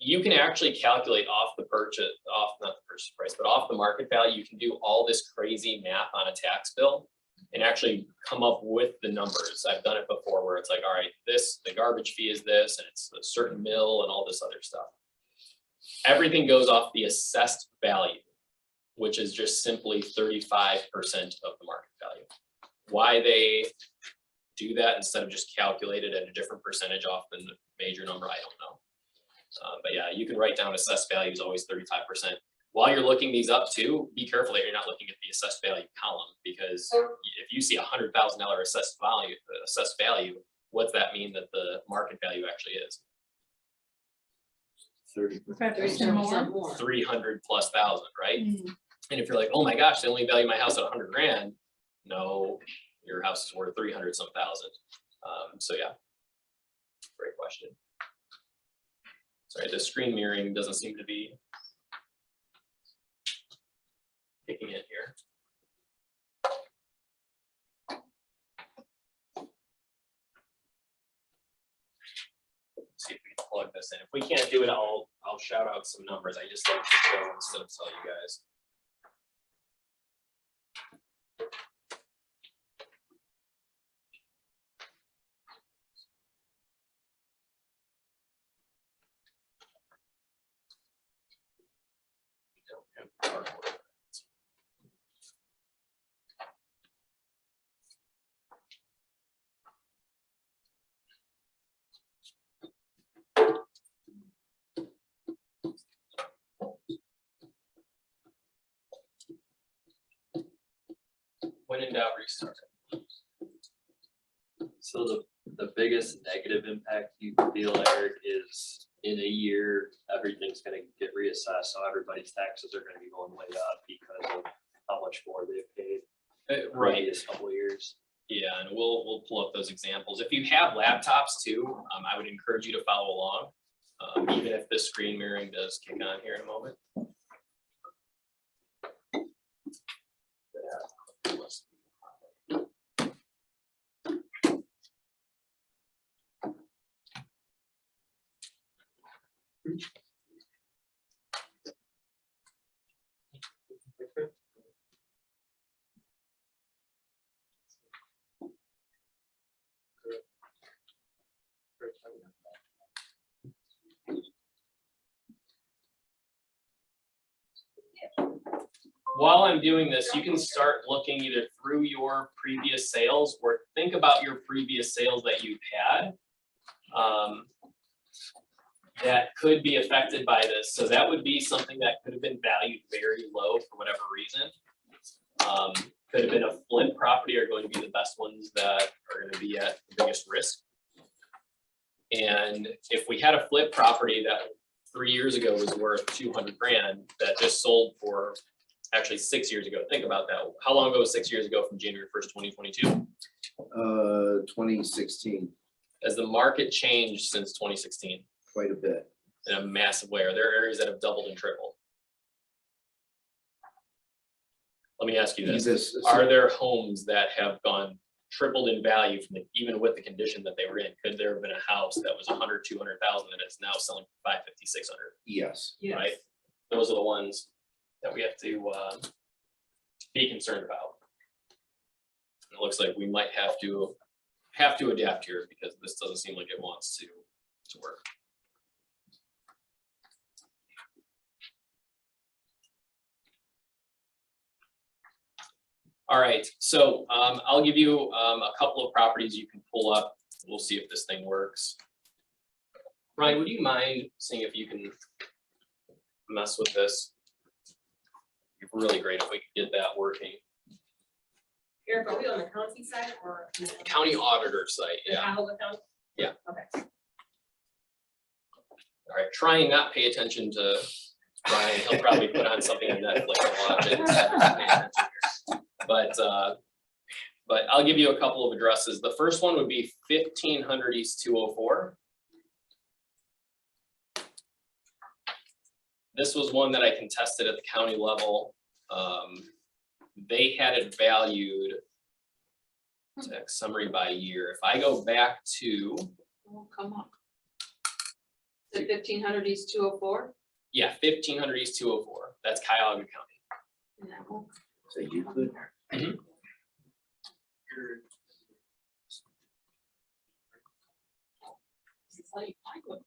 You can actually calculate off the purchase, not the purchase price, but off the market value. You can do all this crazy math on a tax bill and actually come up with the numbers. I've done it before where it's like, all right, the garbage fee is this, and it's a certain mill and all this other stuff. Everything goes off the assessed value, which is just simply 35% of the market value. Why they do that instead of just calculate it at a different percentage off the major number, I don't know. But yeah, you can write down assessed value is always 35%. While you're looking these up too, be careful that you're not looking at the assessed value column, because if you see $100,000 assessed value, what's that mean that the market value actually is? 5% more. more. 300 plus thousand, right? Mm. And if you're like, oh my gosh, they only value my house at 100 grand. No, your house is worth 300 some thousand. So yeah, great question. Sorry, the screen mirroring doesn't seem to be kicking in here. See if we can plug this in. If we can't do it, I'll shout out some numbers. I just like to show instead of tell you guys. When in doubt, restart it. So the biggest negative impact you feel, Eric, is in a year, everything's gonna get reassessed, so everybody's taxes are gonna be going way up because of how much more they've paid. Right. Previous couple of years. Yeah, and we'll pull up those examples. If you have laptops too, I would encourage you to follow along, even if the screen mirroring does kick on here in a moment. While I'm doing this, you can start looking either through your previous sales or think about your previous sales that you've had that could be affected by this. So that would be something that could have been valued very low for whatever reason. Could have been a flint property are going to be the best ones that are going to be at the biggest risk. And if we had a flip property that 3 years ago was worth 200 grand that just sold for actually 6 years ago, think about that. How long ago was 6 years ago from January 1st, 2022? 2016, Has the market changed since 2016 quite a bit. in a massive way? Are there areas that have doubled and tripled? Let me ask you this. Are there homes that have gone tripled in value from even with the condition that they were in? Could there have been a house that was 100, 200,000 that is now selling for 550, 600, Yes. right? Those are the ones that we have to be concerned about. And it looks like we might have to adapt here because this doesn't seem like it wants to work. All right, so I'll give you a couple of properties you can pull up. We'll see if this thing works. Ryan, would you mind seeing if you can mess with this? It'd be really great if we could get that working. Eric, are we on the county side or? County auditor site, The yeah. Cuyahoga County? Yeah. Okay. All right, try and not pay attention to Ryan. He'll probably put on something on Netflix and watch it. Instead of paying attention here. But I'll give you a couple of addresses. The first one would be 1500 East 204. This was one that I contested at the county level. They had it valued, tax summary by year. If I go back to, Oh, come on. The 1500 East 204? yeah, 1500 East 204, that's Cuyahoga County. No. So you could. This is how you find one.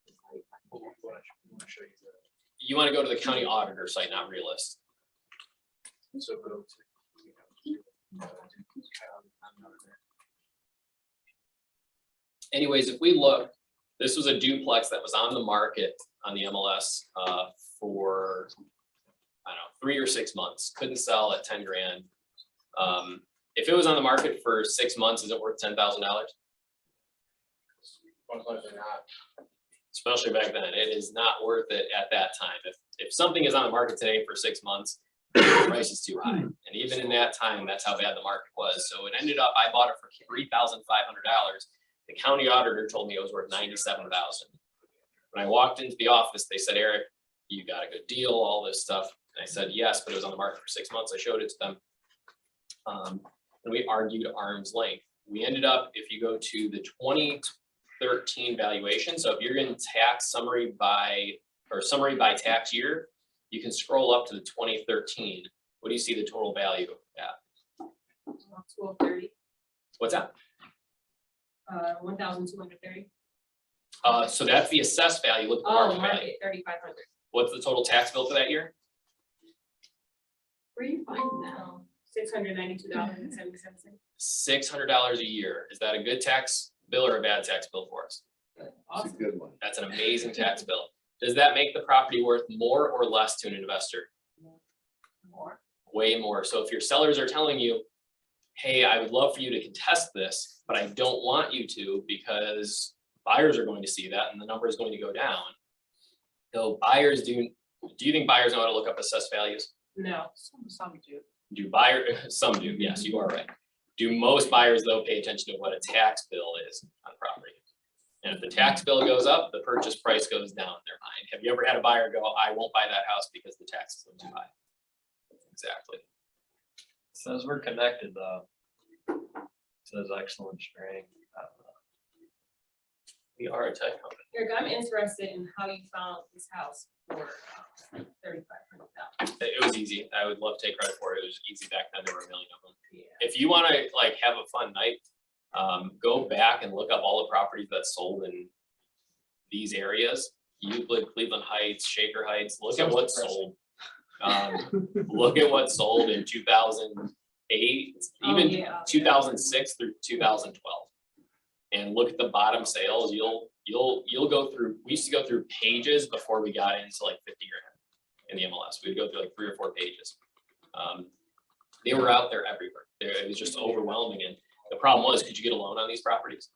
This is how you find one. You want to go to the county auditor site, not realist. So go Anyways, if we look, this was a duplex that was on the market on the MLS for, I don't know, 3 or 6 months, couldn't sell at 10 grand. If it was on the market for 6 months, is it worth $10,000? Most likely not. Especially back then, it is not worth it at that time. If something is on the market today for 6 months, the price is too high. And even in that time, that's how bad the market was. So it ended up, I bought it for $3,500. The county auditor told me it was worth $97,000. When I walked into the office, they said, Eric, you got a good deal, all this stuff. And I said, yes, but it was on the market for 6 months. I showed it to them. And we argued arm's length. We ended up, if you go to the 2013 valuation, so if you're in tax summary by tax year, you can scroll up to the 2013. What do you see the total value at? 1230, What's that? 1,230. So that's the assessed value. Look at the Oh, market value. market 3,500. What's the total tax bill for that year? Where are you finding that? $692.77. $600 a year. Is that a good tax bill or a bad tax bill for us? It's a good one. That's an amazing tax bill. Does that make the property worth more or less to an investor? More. Way more. So if your sellers are telling you, hey, I would love for you to contest this, but I don't want you to because buyers are going to see that and the number is going to go down. So buyers do you think buyers know how to look up assessed values? No. Some do. Some do, yes, you are right. Do most buyers though pay attention to what a tax bill is on property? And if the tax bill goes up, the purchase price goes down in their mind. Have you ever had a buyer go, I won't buy that house because the taxes are too high? Exactly. Says we're connected though. Says excellent string. We are a tech company. Eric, I'm interested in how you found this house for $3,500. It was easy. I would love to take credit for it. It was easy back then. There were a million of them. If you want to like have a fun night, go back and look up all the properties that sold in these areas. Euclid, Cleveland Heights, Shaker Heights. Look at what sold. Look at what sold in 2008, even 2006 through 2012. And look at the bottom sales. You'll go through. We used to go through pages before we got into like 50 grand in the MLS. We'd go through like 3 or 4 pages. They were out there everywhere. It was just overwhelming. And the problem was, could you get a loan on these properties?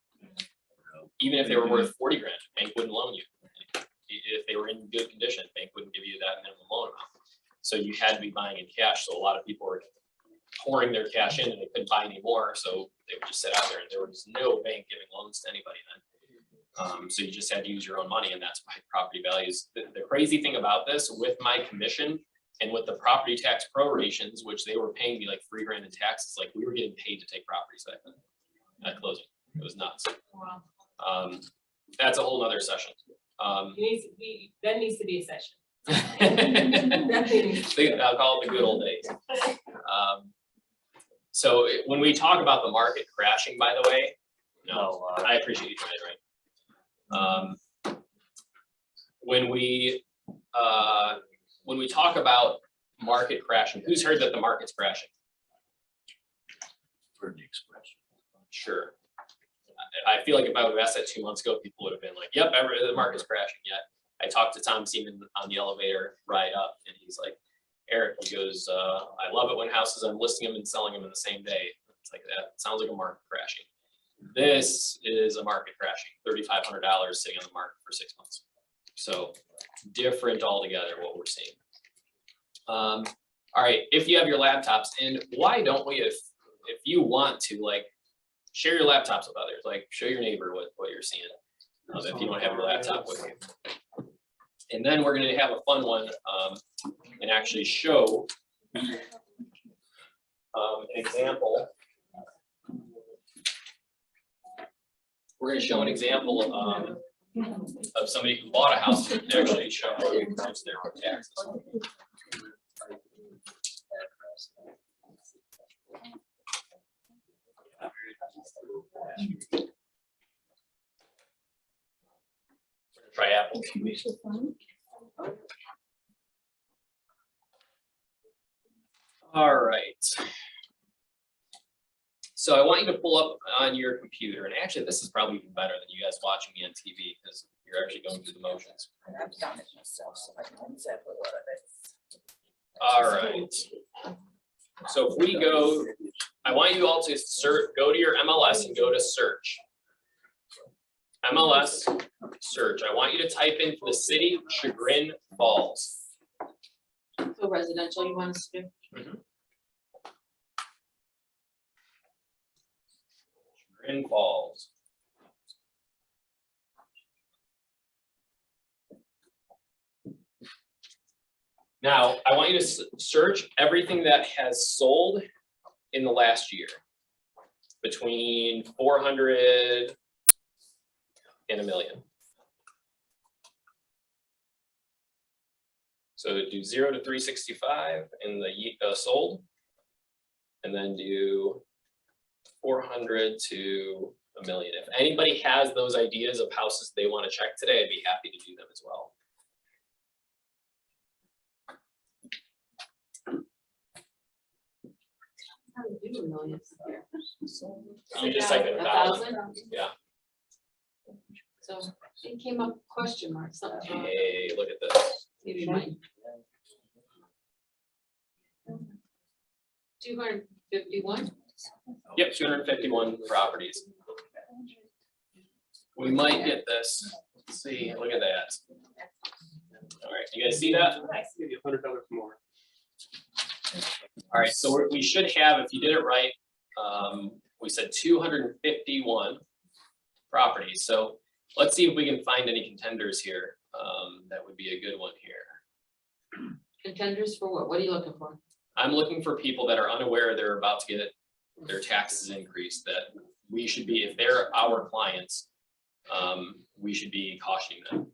Even if they were worth 40 grand, bank wouldn't loan you. If they were in good condition, bank wouldn't give you that minimum loan amount. So you had to be buying in cash. So a lot of people were pouring their cash in and they couldn't buy any more. So they would just sit out there and there was no bank giving loans to anybody then. So you just had to use your own money, and that's why property values. The crazy thing about this, with my commission and with the property tax prorations, which they were paying me like $3 grand in taxes, like we were getting paid to take properties back then at closing. It was nuts. Wow. That's a whole nother session. That needs to be a session. I'll call it the good old days. So when we talk about the market crashing, by the way, no, I appreciate you trying, right? When we talk about market crashing, who's heard that the market's crashing? heard the expression. Sure. I feel like if I would have asked that 2 months ago, people would have been like, yep, the market's crashing yet. I talked to Tom Seaman on the elevator ride up and he's like, Eric, he goes, I love it when houses, I'm listing them and selling them in the same day. It's like that, sounds like a market crashing. This is a market crashing, $3,500 sitting on the market for 6 months. So different altogether what we're seeing. All right, if you have your laptops, and why don't we, if you want to, like, share your laptops with others, like show your neighbor what you're seeing, if you don't have your laptop with you. And then we're gonna have a fun one, and actually show an example. We're gonna show an example of somebody who bought a house and actually show how it comes their taxes. Try Apple. All right. So I want you to pull up on your computer, and actually this is probably even better than you guys watching me on TV because you're actually going through the motions. I've done it myself, so I know exactly what it is. All right. So if we go, I want you all to go to your MLS and go to search. MLS search. I want you to type in for the city Chagrin Falls. So residential, you want us to do? Chagrin Falls. Now, I want you to search everything that has sold in the last year. Between 400 and 1 million. So do 0 to 365 in the sold, and then do 400 to 1 million. If anybody has those ideas of houses they want to check today, I'd be happy to do them as well. How do you do 1 million? You just type in 1,000. Yeah. So it came up question mark, something wrong. Hey, look at this. Maybe mine. 251? Yep, 251 properties. We might get this. Let's see, look at that. All right, you guys see that? Maybe $100 more. All right, so we should have, if you did it right, we said 251 properties. So let's see if we can find any contenders here. That would be a good one here. Contenders for what? What are you looking for? I'm looking for people that are unaware they're about to get their taxes increased, that we should be, if they're our clients, we should be cautioning them.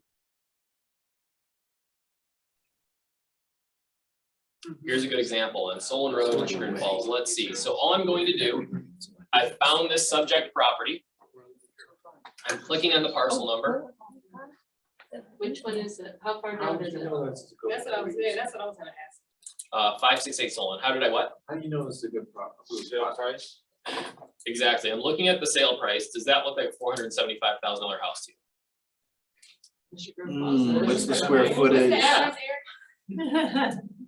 Here's a good example on Solon Road in Chagrin Falls. Let's see. So all I'm going to do, I found this subject property. I'm clicking on the parcel number. Which one is it? How far down is it? That's what I was saying, that's what I was gonna ask. 568 Solon. How did I what? How do you know it's a good property? Price? Exactly. I'm looking at the sale price. Does that look like a $475,000 house to you? What's the square footage?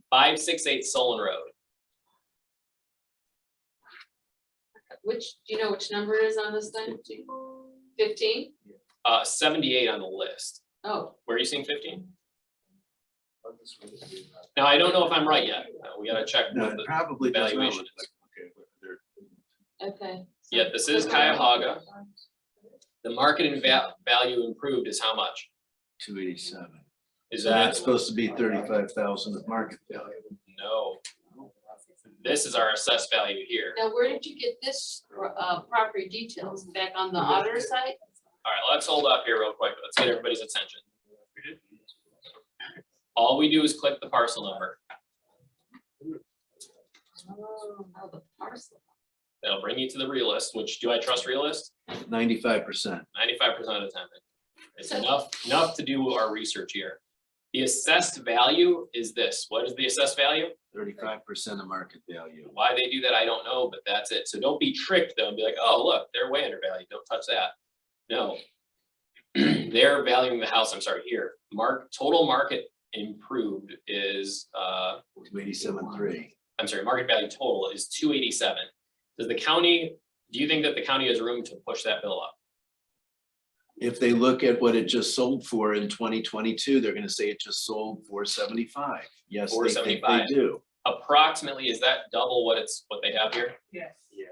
568 Solon Road. Which, do you know which number is on this thing? 15? 78 on the list. Oh, Where are you seeing 15? Now, I don't know if I'm right yet. We gotta check No, what it the probably does not valuation look is. like, okay, but they're- okay. Yeah, this is Cuyahoga. The market and value improved is how much? 287. Is So that's that, supposed to be 35,000 of market value. no. This is our assessed value here. Now, where did you get this, property details? Back on the auditor site? All right, let's hold up here real quick. Let's get everybody's attention. All we do is click the parcel number. Oh, the parcel. That'll bring you to the realist, which, do I trust realist? 95%. 95% of the time. It's enough to do our research here. The assessed value is this. What is the assessed value? 35% of market value. Why they do that, I don't know, but that's it. So don't be tricked though and be like, oh, look, they're way undervalued. Don't touch that. No. They're valuing the house, I'm sorry, here. Total market improved is, 287.3. I'm sorry, market value total is 287. Do you think that the county has room to push that bill up? If they look at what it just sold for in 2022, they're gonna say it just sold for 475. Yes, they think they 475. do. Approximately, is that double what they have here? Yes. Yeah.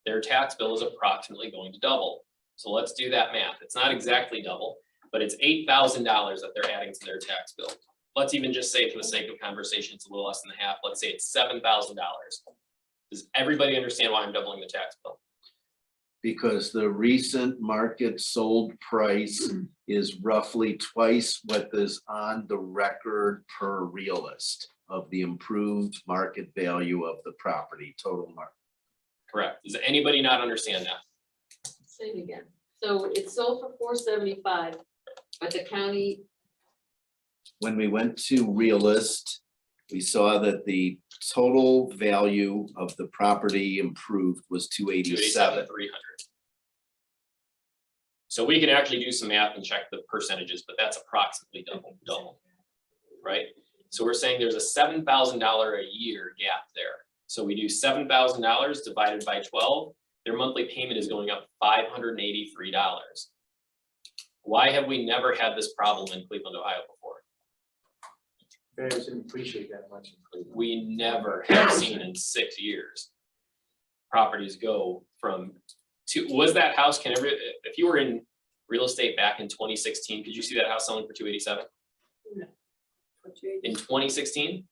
Their tax bill is approximately going to double. So let's do that math. It's not exactly double, but it's $8,000 that they're adding to their tax bill. Let's even just say, for the sake of conversation, it's a little less than half. Let's say it's $7,000. Does everybody understand why I'm doubling the tax bill? Because the recent market sold price is roughly twice what is on the record per realist of the improved market value of the property, total market. Correct. Does anybody not understand that? Say it again. So it's sold for 475, but the county, When we went to realist, we saw that the total value of the property improved was 287. 300. So we can actually do some math and check the percentages, but that's approximately double, right? So we're saying there's a $7,000 a year gap there. So we do $7,000 divided by 12, their monthly payment is going up $583. Why have we never had this problem in Cleveland, Ohio before? Bears didn't appreciate that much in Cleveland. We never have seen in 6 years properties go from was that house, if you were in real estate back in 2016, could you see that house selling for 287? No. In 2016?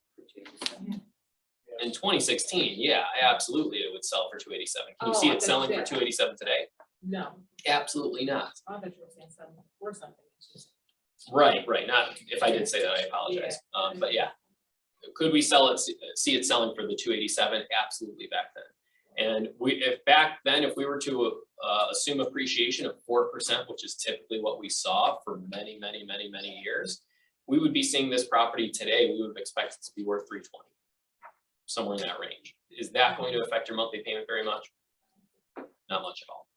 In 2016, yeah, absolutely, it would sell for 287. Can you see Oh, I it selling for thought 287 today? No, Absolutely not. I thought you were saying something or something. It's just- Right, not, if I did say that, I apologize. But yeah. Could we see it selling for the 287? Absolutely back then. And if back then, if we were to assume appreciation of 4%, which is typically what we saw for many, many, many, many years, we would be seeing this property today, we would have expected it to be worth 320, somewhere in that range. Is that going to affect your monthly payment very much? Not much at all.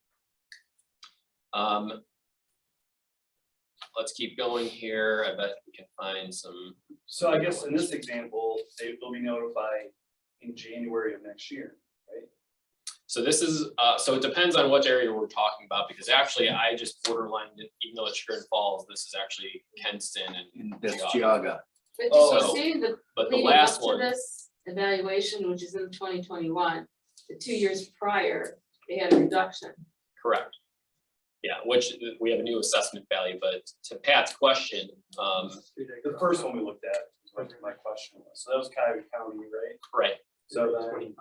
Let's keep going here. I bet we can find some. So I guess in this example, they'll be notified in January of next year, right? So this is, so it depends on what area we're talking about, because actually I just borderlined it, even though it's Chagrin Falls, this is actually Kenston and That's Geauga. Geauga. but Oh, you see the But the leading up last to one, this evaluation, which is in 2021, the 2 years prior, they had a reduction. correct. Yeah, which we have a new assessment value, but to Pat's question, The first one we looked at is what my question was. So that was Cuyahoga County, right? right, So then,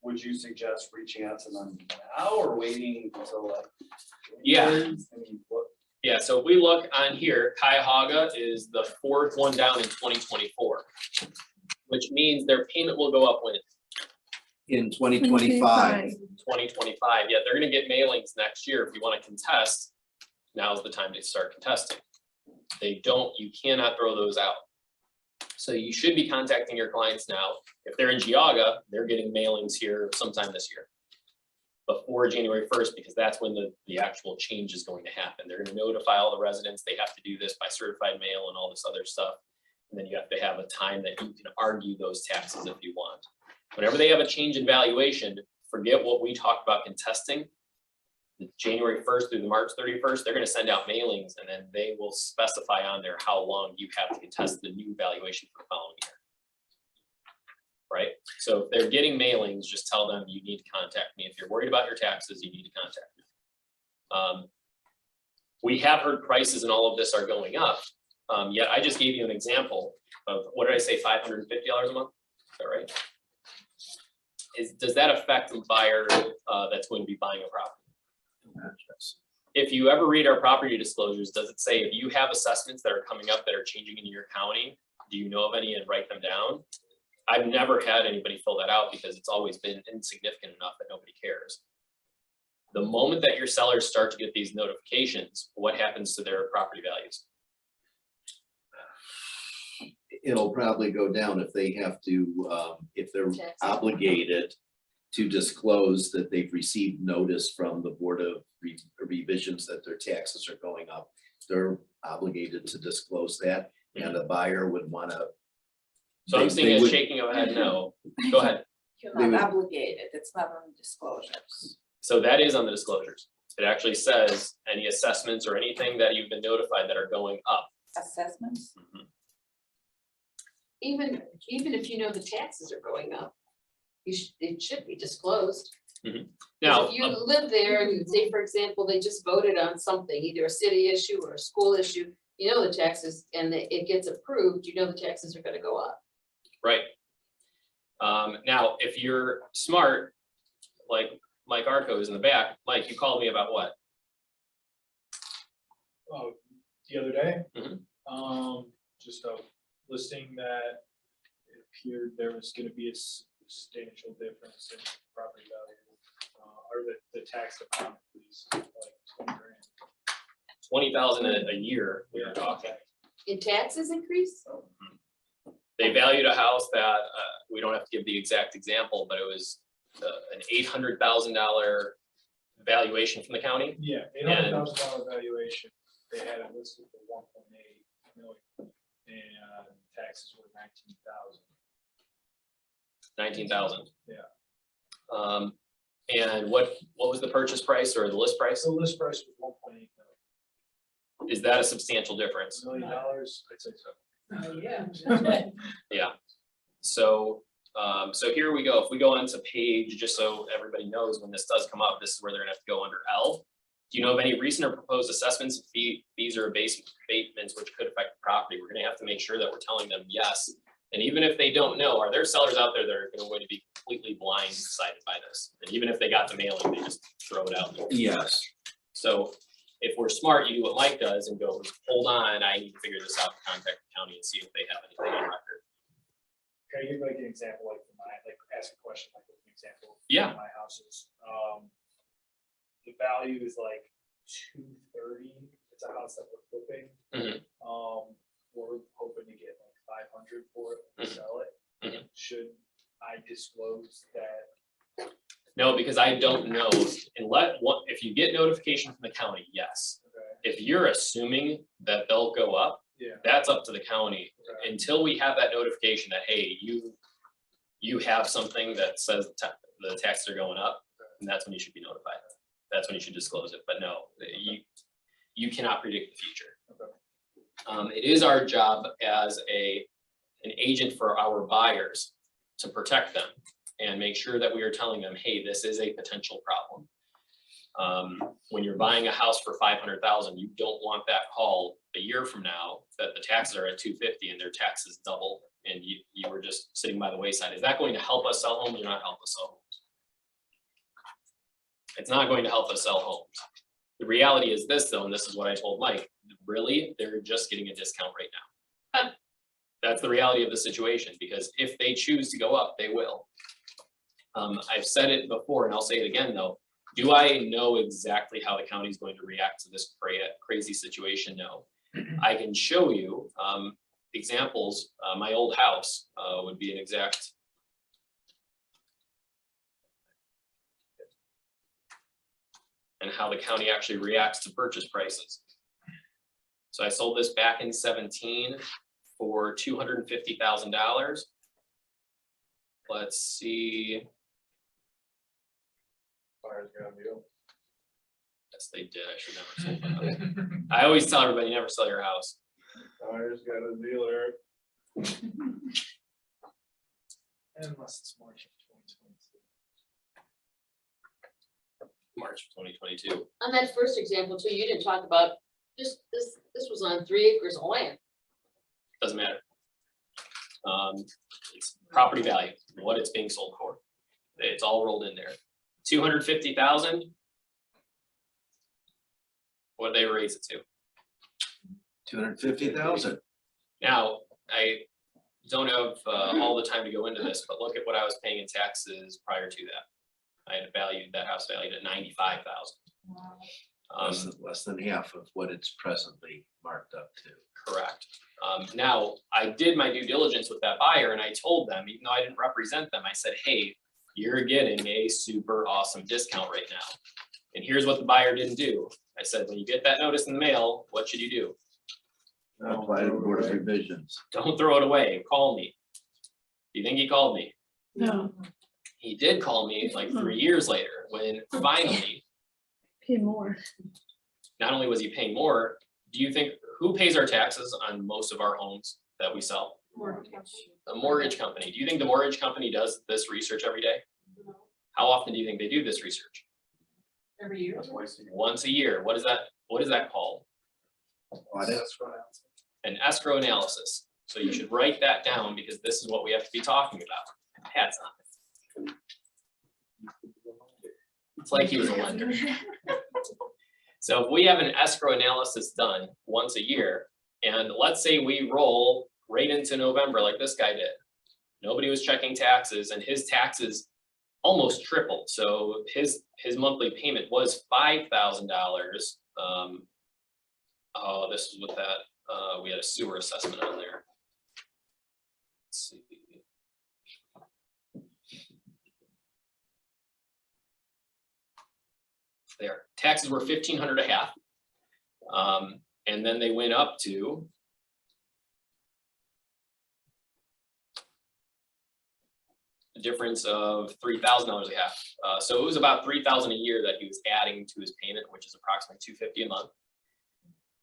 would you suggest reaching out to them now or waiting until like? Yeah. I mean, what? yeah, so if we look on here, Cuyahoga is the fourth one down in 2024, which means their payment will go up when? In 2025. 2025, yeah, they're gonna get mailings next year. If you wanna contest, now's the time to start contesting. You cannot throw those out. So you should be contacting your clients now. If they're in Geauga, they're getting mailings here sometime this year. Before January 1st, because that's when the actual change is going to happen. They're gonna notify all the residents, they have to do this by certified mail and all this other stuff. And then you have to have a time that you can argue those taxes if you want. Whenever they have a change in valuation, forget what we talked about contesting. The January 1st through the March 31st, they're gonna send out mailings and then they will specify on there how long you have to contest the new valuation for the following year. Right? So if they're getting mailings, just tell them you need to contact me. If you're worried about your taxes, you need to contact me. We have heard prices and all of this are going up. Yet I just gave you an example of, what did I say, $550 a month? Is that right? Does that affect the buyer that's going to be buying a property? If you ever read our property disclosures, does it say if you have assessments that are coming up that are changing in your county, do you know of any and write them down? I've never had anybody fill that out because it's always been insignificant enough that nobody cares. The moment that your sellers start to get these notifications, what happens to their property values? it'll probably go down if they have to, if they're Taxes. obligated to disclose that they've received notice from the Board of Revisions that their taxes are going up. They're obligated to disclose that, and the buyer would wanna. So I'm they- seeing they a would- shaking of a head, no. Go ahead. You're They not would- obligated, it's not on disclosures. So that is on the disclosures. It actually says any assessments or anything that you've been notified that are going up. Assessments? Even if you know the taxes are going up, it should be disclosed. 'Cause Now, if you live there and say, for example, they just voted on something, either a city issue or a school issue, you know the taxes and it gets approved, you know the taxes are gonna go up. right. Now, if you're smart, like Mike Arco is in the back, Mike, you called me about what? Oh, the other day. Mhm. Just a listing that it appeared there was gonna be a substantial difference in property value. Or the tax amount, please, like 20 grand. 20,000 a year, we were talking. In taxes increase? They valued a house that, we don't have to give the exact example, but it was an $800,000 valuation from the county. Yeah, $800,000 valuation, they had it listed for 1.8 million, and taxes were 19,000. 19,000. Yeah. And what was the purchase price or the list price? So list price was 1.8 Is that a substantial difference? million, I'd say so. Yeah. So, so here we go. If we go onto page, just so everybody knows when this does come up, this is where they're gonna have to go under L. Do you know of any recent or proposed assessments, fees or abatements which could affect the property? We're gonna have to make sure that we're telling them yes. And even if they don't know, are there sellers out there that are going to be completely blindsided by this? And even if they got the mailing, they just throw it out there. Yes, So if we're smart, you do what Mike does and go, hold on, I need to figure this out, contact the county and see if they have anything on record. Can I give like an example, like for my, like ask a question, like an example? Yeah. of My houses, the value is like 230, it's a house that we're flipping. Mhm. We're hoping to get like 500 for it and Mhm. sell it. Mhm. Should I disclose that? No, because I don't know, if you get notification from the county, yes. Okay, If you're assuming that they'll go up, yeah, that's up to the county. okay, Until we have that notification that, hey, you have something that says the taxes are going up, and that's when you should be notified. That's when you should disclose it, but no, you cannot predict the future. okay. It is our job as an agent for our buyers to protect them and make sure that we are telling them, hey, this is a potential problem. When you're buying a house for 500,000, you don't want that call a year from now that the taxes are at 250 and their taxes double and you were just sitting by the wayside. Is that going to help us sell homes or not help us sell homes? It's not going to help us sell homes. The reality is this though, and this is what I told Mike, really, they're just getting a discount right now. That's the reality of the situation, because if they choose to go up, they will. I've said it before and I'll say it again though. Do I know exactly how the county is going to react to this crazy situation? No. I can show you examples. My old house would be an exact. And how the county actually reacts to purchase prices. So I sold this back in 17 for $250,000. Let's see. Buyer's got a deal. Yes, they did. I should never sold my house. I always tell everybody, never sell your house. Buyer's got a deal, Eric. Unless it's March of 2022. March of 2022. On that first example too, you didn't talk about, this was on 3 acres of land. Doesn't matter. It's property value, what it's being sold for. It's all rolled in there. 250,000. What they raise it to. 250,000. Now, I don't have all the time to go into this, but look at what I was paying in taxes prior to that. I had valued that house valued at 95,000. Less than half of what it's presently marked up to. Correct. Now, I did my due diligence with that buyer and I told them, even though I didn't represent them, I said, hey, you're getting a super awesome discount right now. And here's what the buyer didn't do. I said, when you get that notice in the mail, what should you do? Apply to the Board of Revisions. Don't throw it away. Call me. Do you think he called me? No, He did call me like 3 years later when finally, pay more. not only was he paying more, do you think, who pays our taxes on most of our homes that we sell? The mortgage company. Do you think the mortgage company does this research every day? How often do you think they do this research? Every year. Once a year. What is that called? An escrow analysis. So you should write that down because this is what we have to be talking about. Hats on. It's like he was a lender. So if we have an escrow analysis done once a year, and let's say we roll right into November like this guy did. Nobody was checking taxes and his taxes almost tripled. So his monthly payment was $5,000. Oh, this is with that, we had a sewer assessment on there. Let's see. There, taxes were 1,500 a half. And then they went up to a difference of $3,000 a half. So it was about $3,000 a year that he was adding to his payment, which is approximately $250 a month.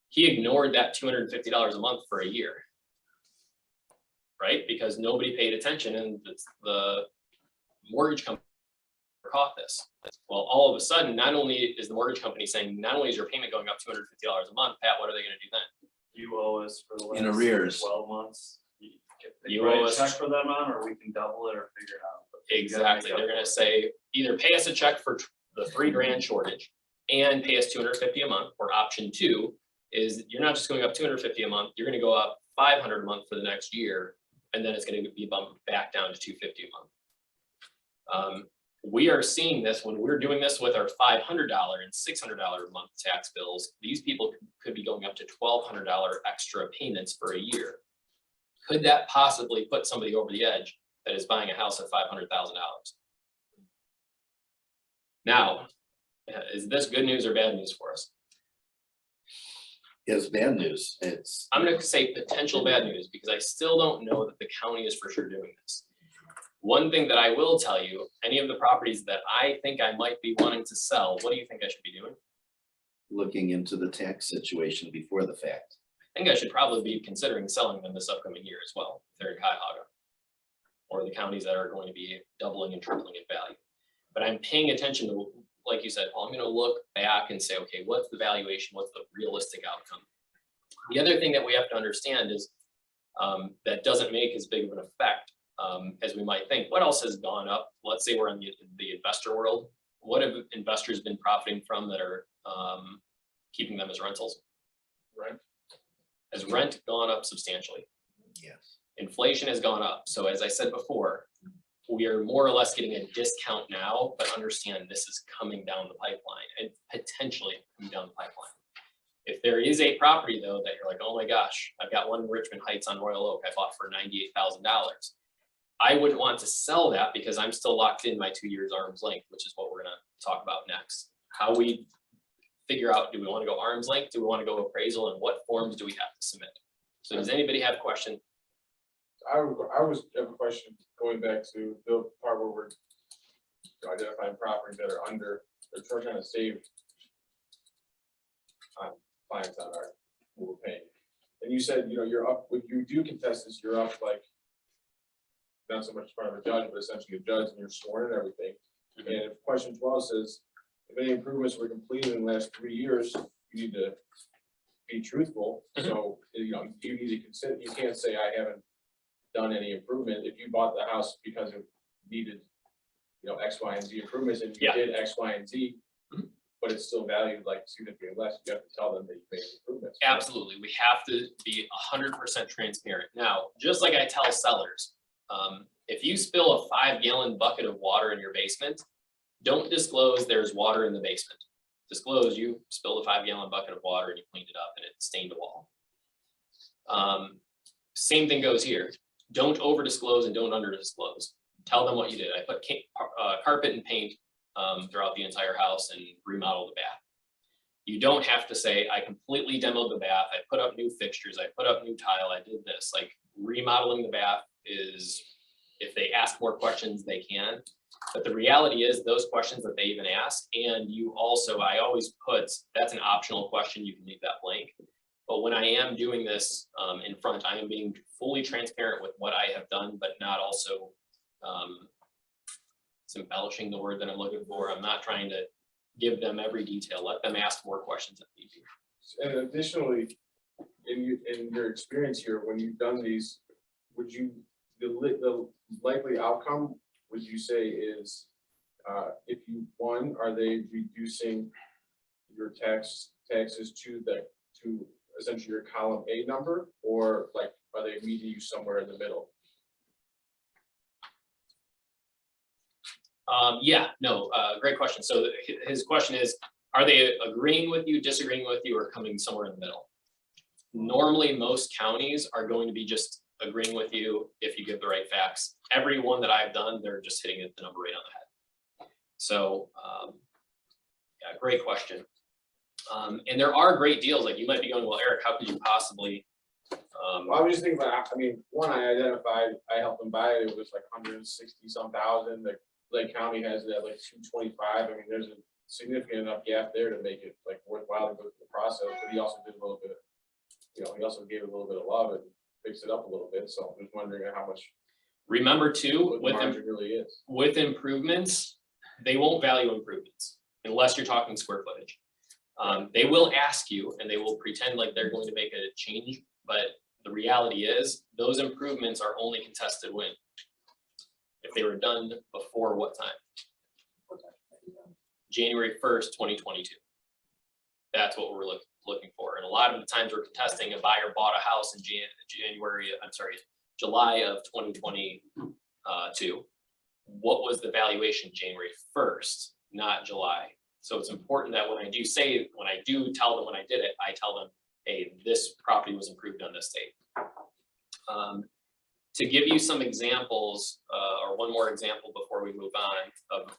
He ignored that $250 a month for a year. Right? Because nobody paid attention and the mortgage company caught this. Well, all of a sudden, not only is the mortgage company saying, not only is your payment going up $250 a month, Pat, what are they gonna do then? You owe us for the last. In arrears. 12 months. You write owe a us- check for that amount, or we can double it or figure it out. But you gotta Exactly, make up they're for gonna it. say, either pay us a check for the $3,000 shortage and pay us $250 a month, or option two is you're not just going up $250 a month, you're gonna go up $500 a month for the next year, and then it's gonna be bumped back down to $250 a month. We are seeing this when we're doing this with our $500 and $600 a month tax bills. These people could be going up to $1,200 extra payments for a year. Could that possibly put somebody over the edge that is buying a house at $500,000? Now, is this good news or bad news for us? It's bad news. It's, I'm gonna say potential bad news because I still don't know that the county is for sure doing this. One thing that I will tell you, any of the properties that I think I might be wanting to sell, what do you think I should be doing? looking into the tax situation before the fact. I think I should probably be considering selling them this upcoming year as well, if they're in Cuyahoga. Or the counties that are going to be doubling and tripling in value. But I'm paying attention to, like you said, Paul, I'm gonna look back and say, okay, what's the valuation? What's the realistic outcome? The other thing that we have to understand is that doesn't make as big of an effect as we might think. What else has gone up? Let's say we're in the investor world. What have investors been profiting from that are keeping them as rentals? Rent. Has rent gone up substantially? Yes. Inflation has gone up. So as I said before, we are more or less getting a discount now, but understand this is coming down the pipeline and potentially coming down the pipeline. If there is a property though, that you're like, oh my gosh, I've got one in Richmond Heights on Royal Oak I bought for $98,000. I wouldn't want to sell that because I'm still locked in my 2 years arm's length, which is what we're gonna talk about next. How we figure out, do we wanna go arm's length? Do we wanna go appraisal? And what forms do we have to submit? So does anybody have a question? I was have a question going back to the part where we're identifying properties that are under, they're trying to save clients on our, who we're paying. And you said, you're up, when you do contest this, you're up like, not so much in front of a judge, but essentially a judge and you're sworn and everything. And if question 12 says, if any improvements were completed in the last 3 years, you need to be truthful. So, you need to consider, you can't say I haven't done any improvement. If you bought the house because it needed, X, Y, and Z improvements, and you Yeah. did X, Y, and Z, but it's still valued like significantly less, you have to tell them that you made improvements. right? Absolutely, we have to be 100% transparent. Now, just like I tell sellers, if you spill a 5-gallon bucket of water in your basement, don't disclose there's water in the basement. disclose you spilled a 5-gallon bucket of water and you cleaned it up and it stained a wall. Same thing goes here. Don't over disclose and don't under disclose. Tell them what you did. I put carpet and paint throughout the entire house and remodeled the bath. You don't have to say, I completely demoed the bath, I put up new fixtures, I put up new tile, I did this. Like, remodeling the bath is, if they ask more questions, they can. But the reality is, those questions that they even ask, and you also, I always put, that's an optional question, you can leave that blank. But when I am doing this in front, I am being fully transparent with what I have done, but not also, it's embellishing the word that I'm looking for. I'm not trying to give them every detail, let them ask more questions if need be. And additionally, in your experience here, when you've done these, would you, the likely outcome, would you say is, if you won, are they reducing your taxes to essentially your column A number, or like, are they meeting you somewhere in the middle? Great question. So his question is, are they agreeing with you, disagreeing with you, or coming somewhere in the middle? Normally, most counties are going to be just agreeing with you if you give the right facts. Every one that I've done, they're just hitting it the number right on the head. So, yeah, great question. And there are great deals. Like, you might be going, well, Eric, how could you possibly? Well, I was just thinking about, I mean, one I identified, I helped them buy it, it was like 160-some thousand. The Lake County has it at like 225. I mean, there's a significant enough gap there to make it like worthwhile to go through the process, but he also did a little bit of, you know, he also gave it a little bit of love and fixed it up a little bit. So I'm just wondering how much. Remember too, what the margin really is. with improvements, they won't value improvements unless you're talking square footage. They will ask you and they will pretend like they're going to make a change, but the reality is those improvements are only contested when, if they were done before what time? January 1st, 2022. That's what we're looking for. And a lot of the times we're contesting, a buyer bought a house in July of 2022. What was the valuation January 1st, not July? So it's important that when I do tell them when I did it, I tell them, hey, this property was improved on this date. To give you some examples, or one more example before we move on, of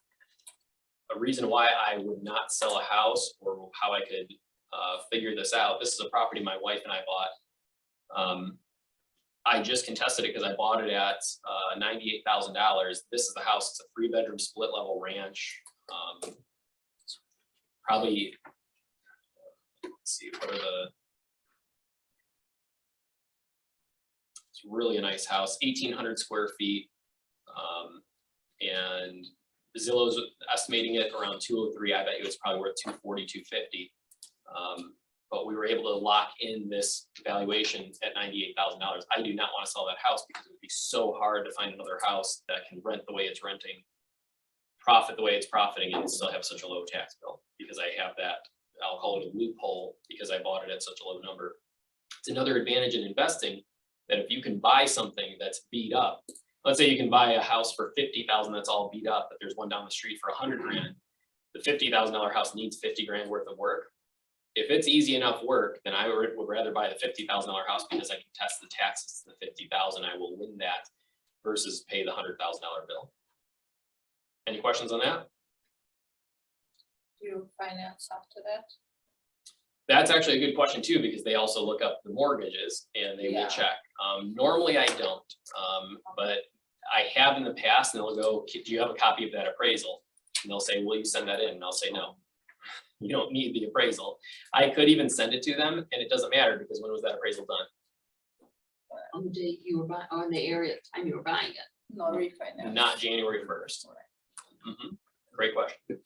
a reason why I would not sell a house or how I could figure this out. This is a property my wife and I bought. I just contested it because I bought it at $98,000. This is the house. It's a 3-bedroom split level ranch. Probably, let's see, what are the, it's really a nice house, 1,800 square feet. And Zillow's estimating it around 203. I bet you it's probably worth 240, 250. But we were able to lock in this valuation at $98,000. I do not want to sell that house because it would be so hard to find another house that can rent the way it's renting, profit the way it's profiting, and still have such a low tax bill, because I have that, I'll call it a loophole, because I bought it at such a low number. It's another advantage in investing, that if you can buy something that's beat up, let's say you can buy a house for $50,000 that's all beat up, but there's one down the street for $100 grand. The $50,000 house needs 50 grand worth of work. If it's easy enough work, then I would rather buy the $50,000 house because I can test the taxes to the $50,000. I will win that versus pay the $100,000 bill. Any questions on that? Do you finance after that? That's actually a good question too, because they also look up the mortgages and they will Yeah. check. Normally I don't, but I have in the past, and they'll go, do you have a copy of that appraisal? And they'll say, will you send that in? And I'll say, no, you don't need the appraisal. I could even send it to them and it doesn't matter, because when was that appraisal done? On the day you were buying, on the area, time you were buying it. No refinance. Not January 1st. Great question.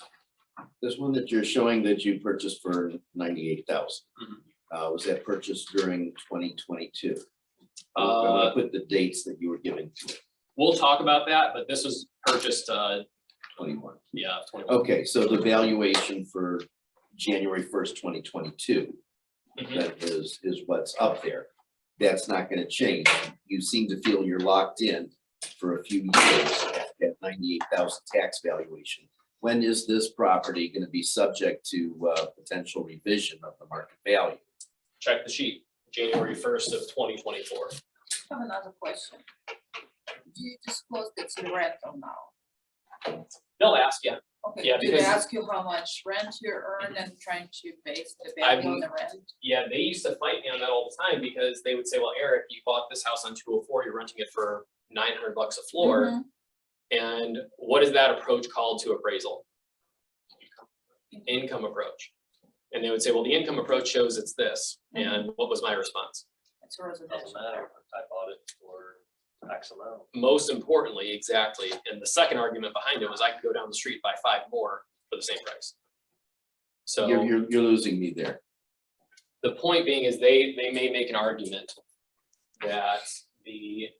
This one that you're showing that you purchased for 98,000. Mhm. Was that purchased during 2022? I want to put the dates that you were giving to it, We'll talk about that, but this was purchased, 21. yeah, 21. Okay, so the valuation for January 1st, 2022, Mhm. that is what's up there. That's not going to change. You seem to feel you're locked in for a few years at that 98,000 tax valuation. when is this property gonna be subject to potential revision of the market value? Check the sheet, January 1st of 2024. I have another question. Do you disclose it's in rental now? They'll ask you. Okay, Yeah, do they because- ask you how much rent you earn and trying to base the I've- value on the rent? Yeah, they used to fight me on that all the time because they would say, well, Eric, you bought this house on 204, you're renting it for $900 a floor. Mhm. And what is that approach called to appraisal? Income approach. And they would say, well, the income approach shows it's this. And what was my response? It's a Doesn't residential. matter if I bought it for X amount. Most importantly, exactly. And the second argument behind it was I could go down the street, buy 5 more for the same price. So. You're losing me there. The point being is they may make an argument that the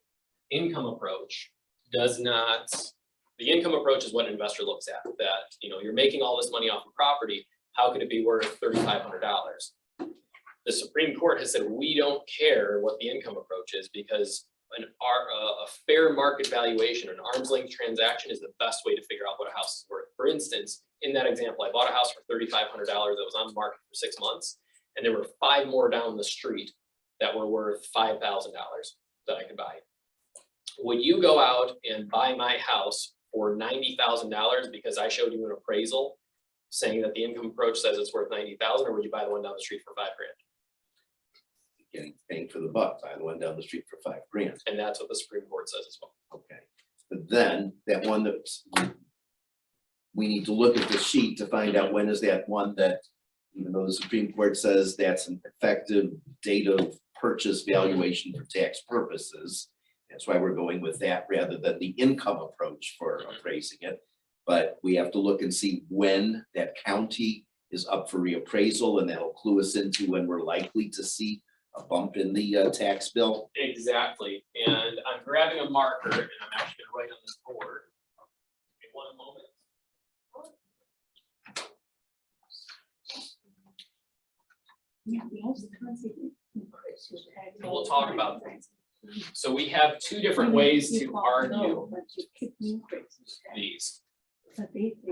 income approach does not, the income approach is what an investor looks at, that, you know, you're making all this money off of property, how could it be worth $3,500? The Supreme Court has said, we don't care what the income approach is because a fair market valuation, an arm's length transaction is the best way to figure out what a house is worth. For instance, in that example, I bought a house for $3,500 that was on the market for 6 months. And there were 5 more down the street that were worth $5,000 that I could buy. Would you go out and buy my house for $90,000 because I showed you an appraisal saying that the income approach says it's worth $90,000, or would you buy the one down the street for $5,000? Getting bang for the buck, I went down the street for $5,000. And that's what the Supreme Court says as well. Okay, but then that one that's, we need to look at the sheet to find out when is that one that, even though the Supreme Court says that's an effective date of purchase valuation for tax purposes. That's why we're going with that rather than the income approach for appraising it. But we have to look and see when that county is up for reappraisal, and that'll clue us into when we're likely to see a bump in the tax bill. Exactly, and I'm grabbing a marker and I'm actually gonna write on this board. Give me one moment. And we'll talk about So we have 2 different ways to argue these.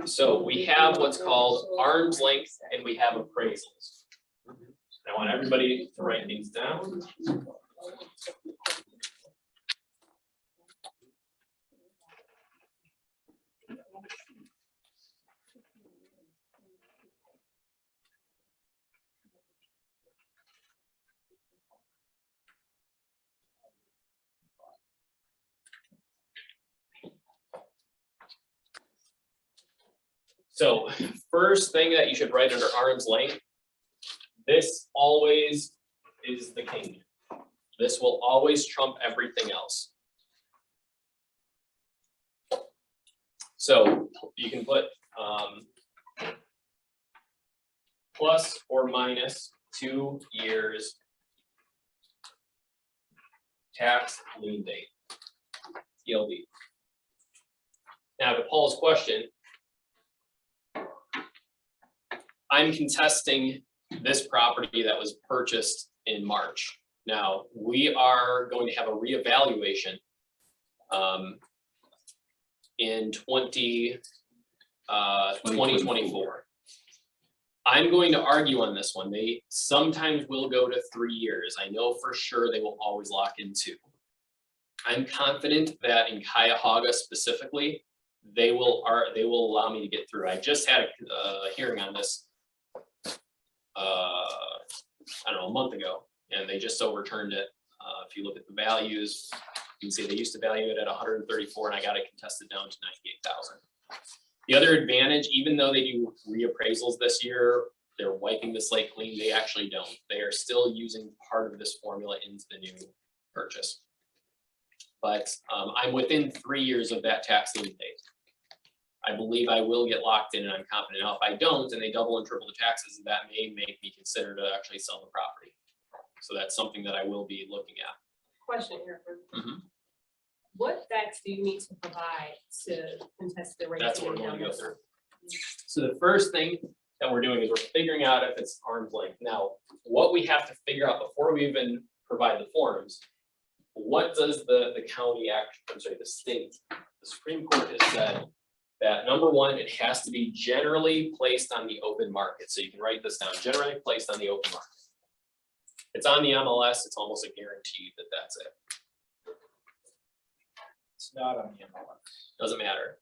So we have what's called arm's length and we have appraisals. I want everybody to write these down. So first thing that you should write under arm's length, this always is the king. This will always trump everything else. So you can put plus or minus 2 years tax lien date, TLD. Now to Paul's question, I'm contesting this property that was purchased in March. Now, we are going to have a reevaluation in 2024. I'm going to argue on this one. They sometimes will go to 3 years. I know for sure they will always lock in 2. I'm confident that in Cuyahoga specifically, they will allow me to get through. I just had a hearing on this I don't know, a month ago, and they just overturned it. If you look at the values, you can see they used to value it at 134 and I got it contested down to 98,000. The other advantage, even though they do reappraisals this year, they're wiping the slate clean, they actually don't. They are still using part of this formula into the new purchase. But I'm within 3 years of that tax lien date. I believe I will get locked in and I'm confident. Now, if I don't and they double and triple the taxes, that may make me consider to actually sell the property. So that's something that I will be looking at. Question here. Mhm. What facts do you need to provide to contest the rate? That's what we're going to go through. So the first thing that we're doing is we're figuring out if it's arm's length. Now, what we have to figure out before we even provide the forms, what does the county act, I'm sorry, the state, the Supreme Court has said that number one, it has to be generally placed on the open market. So you can write this down, generally placed on the open market. It's on the MLS, it's almost a guarantee that that's it. It's not on the MLS. Doesn't matter.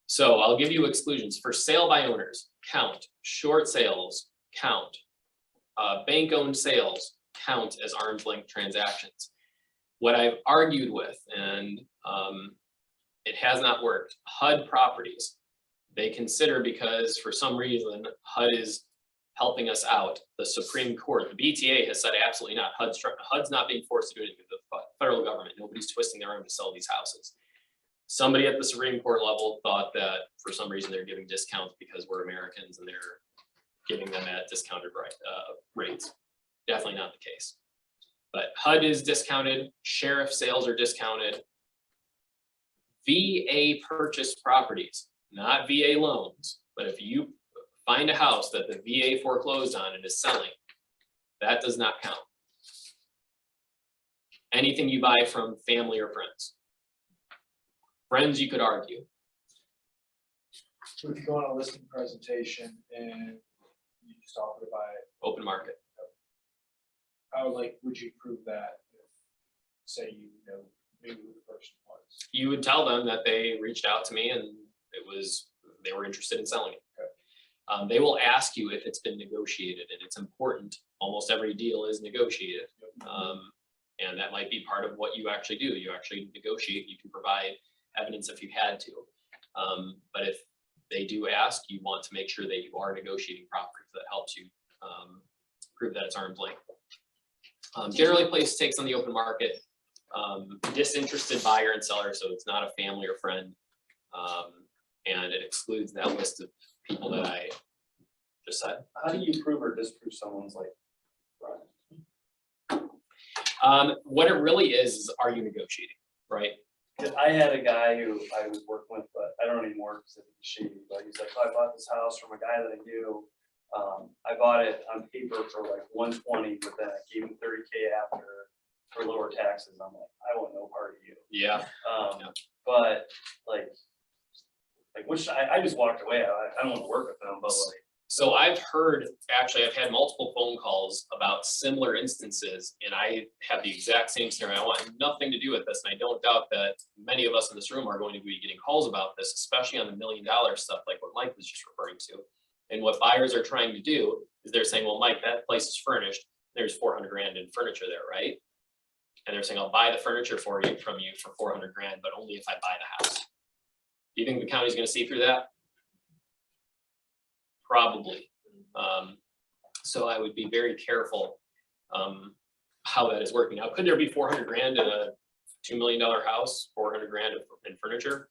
So I'll give you exclusions. For sale by owners, count. Short sales, count. Bank-owned sales, count as arm's length transactions. What I've argued with, and it has not worked, HUD properties, they consider, because for some reason HUD is helping us out, the Supreme Court, the BTA has said absolutely not. HUD's not being forced to do anything with the federal government. Nobody's twisting their arm to sell these houses. Somebody at the Supreme Court level thought that for some reason they're giving discounts because we're Americans and they're giving them at discounted rates. Definitely not the case. But HUD is discounted, sheriff sales are discounted. VA purchased properties, not VA loans, but if you find a house that the VA foreclosed on and is selling, that does not count. Anything you buy from family or friends. Friends, you could argue. So if you go on a listing presentation and you just offer to buy it, Open market. how would you prove that? Say you knew who the person was. You would tell them that they reached out to me and they were interested in selling it. They will ask you if it's been negotiated, and it's important. Almost every deal is negotiated. And that might be part of what you actually do. You actually negotiate, you can provide evidence if you had to. But if they do ask, you want to make sure that you are negotiating properly. That helps you prove that it's arm's length. Generally placed takes on the open market, disinterested buyer and seller, so it's not a family or friend. And it excludes that list of people that I just said. How do you prove or disprove someone's friend? What it really is are you negotiating, right? 'Cause I had a guy who I was working with, but I don't anymore because it's shady, but he's like, oh, I bought this house from a guy that I knew. I bought it on paper for like 120, but then I gave him 30K after for lower taxes. I'm like, I want no part of you. Yeah. But which I just walked away. I don't want to work with them, but So I've had multiple phone calls about similar instances, and I have the exact same scenario. I want nothing to do with this, and I don't doubt that many of us in this room are going to be getting calls about this, especially on the $1 million stuff, like what Mike was just referring to. And what buyers are trying to do is they're saying, well, Mike, that place is furnished. There's 400 grand in furniture there, right? And they're saying, I'll buy the furniture from you for 400 grand, but only if I buy the house. Do you think the county's gonna see through that? Probably. So I would be very careful how that is working. Now, could there be 400 grand in a $2 million house, 400 grand in furniture?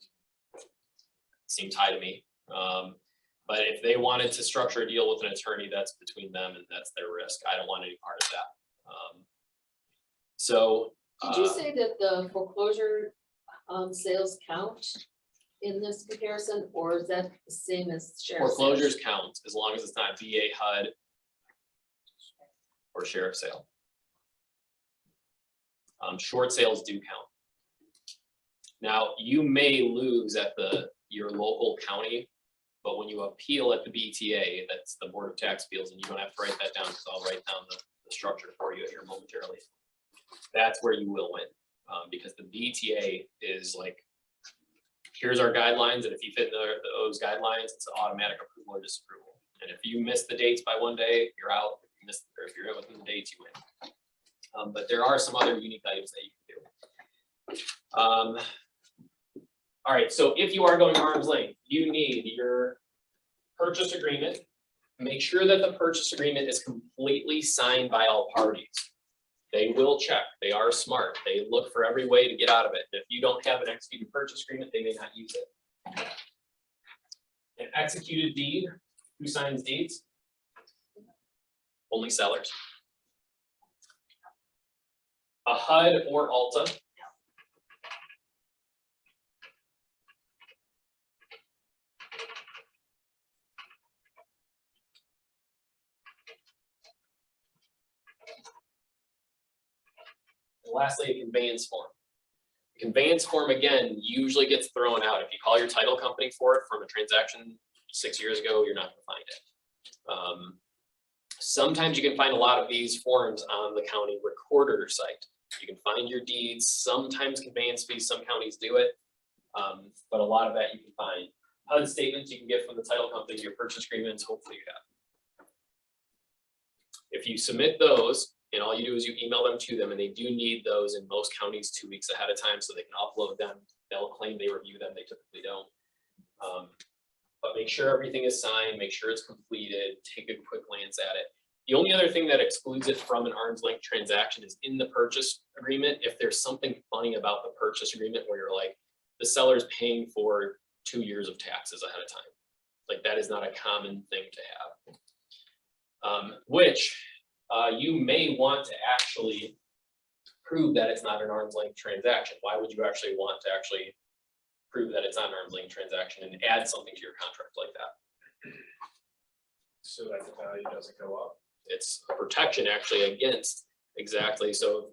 Seems high to me. But if they wanted to structure a deal with an attorney, that's between them and that's their risk. I don't want any part of that. Did you say that the foreclosure sales count in this comparison, or is that the same as sheriff's? Foreclosures count as long as it's not VA, HUD, or sheriff sale. Short sales do count. Now, you may lose at your local county, but when you appeal at the BTA, that's the Board of Tax Appeals, and you don't have to write that down because I'll write down the structure for you here momentarily. That's where you will win, because the BTA is like, here's our guidelines, and if you fit those guidelines, it's an automatic approval or disapproval. And if you miss the dates by one day, you're out. If you're within the dates, you win. But there are some other unique items that you can do. All right, so if you are going arm's length, you need your purchase agreement. Make sure that the purchase agreement is completely signed by all parties. They will check. They are smart. They look for every way to get out of it. If you don't have an executed purchase agreement, they may not use it. An executed deed, who signs deeds? Only sellers. A HUD or Alta. And lastly, a conveyance form. Conveyance form, again, usually gets thrown out. If you call your title company for it from a transaction 6 years ago, you're not gonna find it. Sometimes you can find a lot of these forms on the county recorder site. You can find your deeds, sometimes conveyance fees, some counties do it. But a lot of that you can find. HUD statements you can get from the title company, your purchase agreements, hopefully you have. If you submit those, and all you do is you email them to them, and they do need those in most counties 2 weeks ahead of time so they can upload them. They'll claim they review them, they typically don't. But make sure everything is signed, make sure it's completed, take a quick glance at it. The only other thing that excludes it from an arm's length transaction is in the purchase agreement. If there's something funny about the purchase agreement where you're like, the seller's paying for 2 years of taxes ahead of time. Like, that is not a common thing to have. Which you may want to actually prove that it's not an arm's length transaction. Why would you actually want to actually prove that it's not an arm's length transaction and add something to your contract like that? So that the value doesn't go up. It's a protection actually against, exactly. So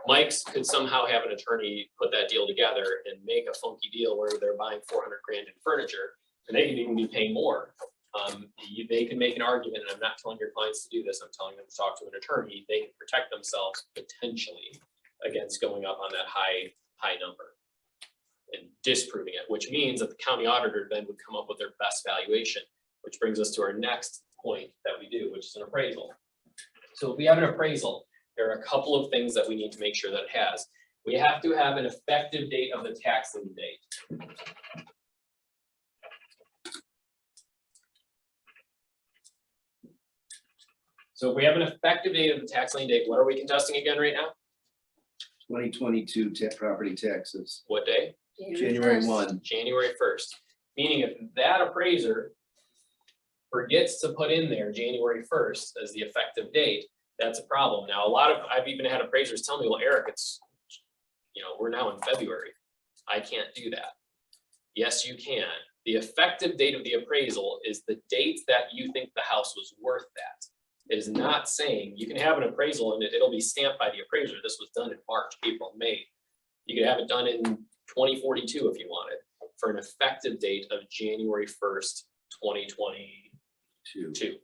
Mike's could somehow have an attorney put that deal together and make a funky deal where they're buying 400 grand in furniture, and they can even be paying more. They can make an argument, and I'm not telling your clients to do this, I'm telling them to talk to an attorney. They can protect themselves potentially against going up on that high number and disproving it, which means that the county auditor then would come up with their best valuation, which brings us to our next point that we do, which is an appraisal. So if we have an appraisal, there are a couple of things that we need to make sure that it has. We have to have an effective date of the tax lien date. So if we have an effective date of the tax lien date, what are we contesting again right now? 2022 property taxes, What day? January 1. January 1st. Meaning if that appraiser forgets to put in there January 1st as the effective date, that's a problem. Now, I've even had appraisers tell me, well, Eric, we're now in February. I can't do that. Yes, you can. The effective date of the appraisal is the date that you think the house was worth that. It is not saying you can have an appraisal and it'll be stamped by the appraiser. This was done in March, April, May. You could have it done in 2042 if you wanted, for an effective date of January 1st, 2022.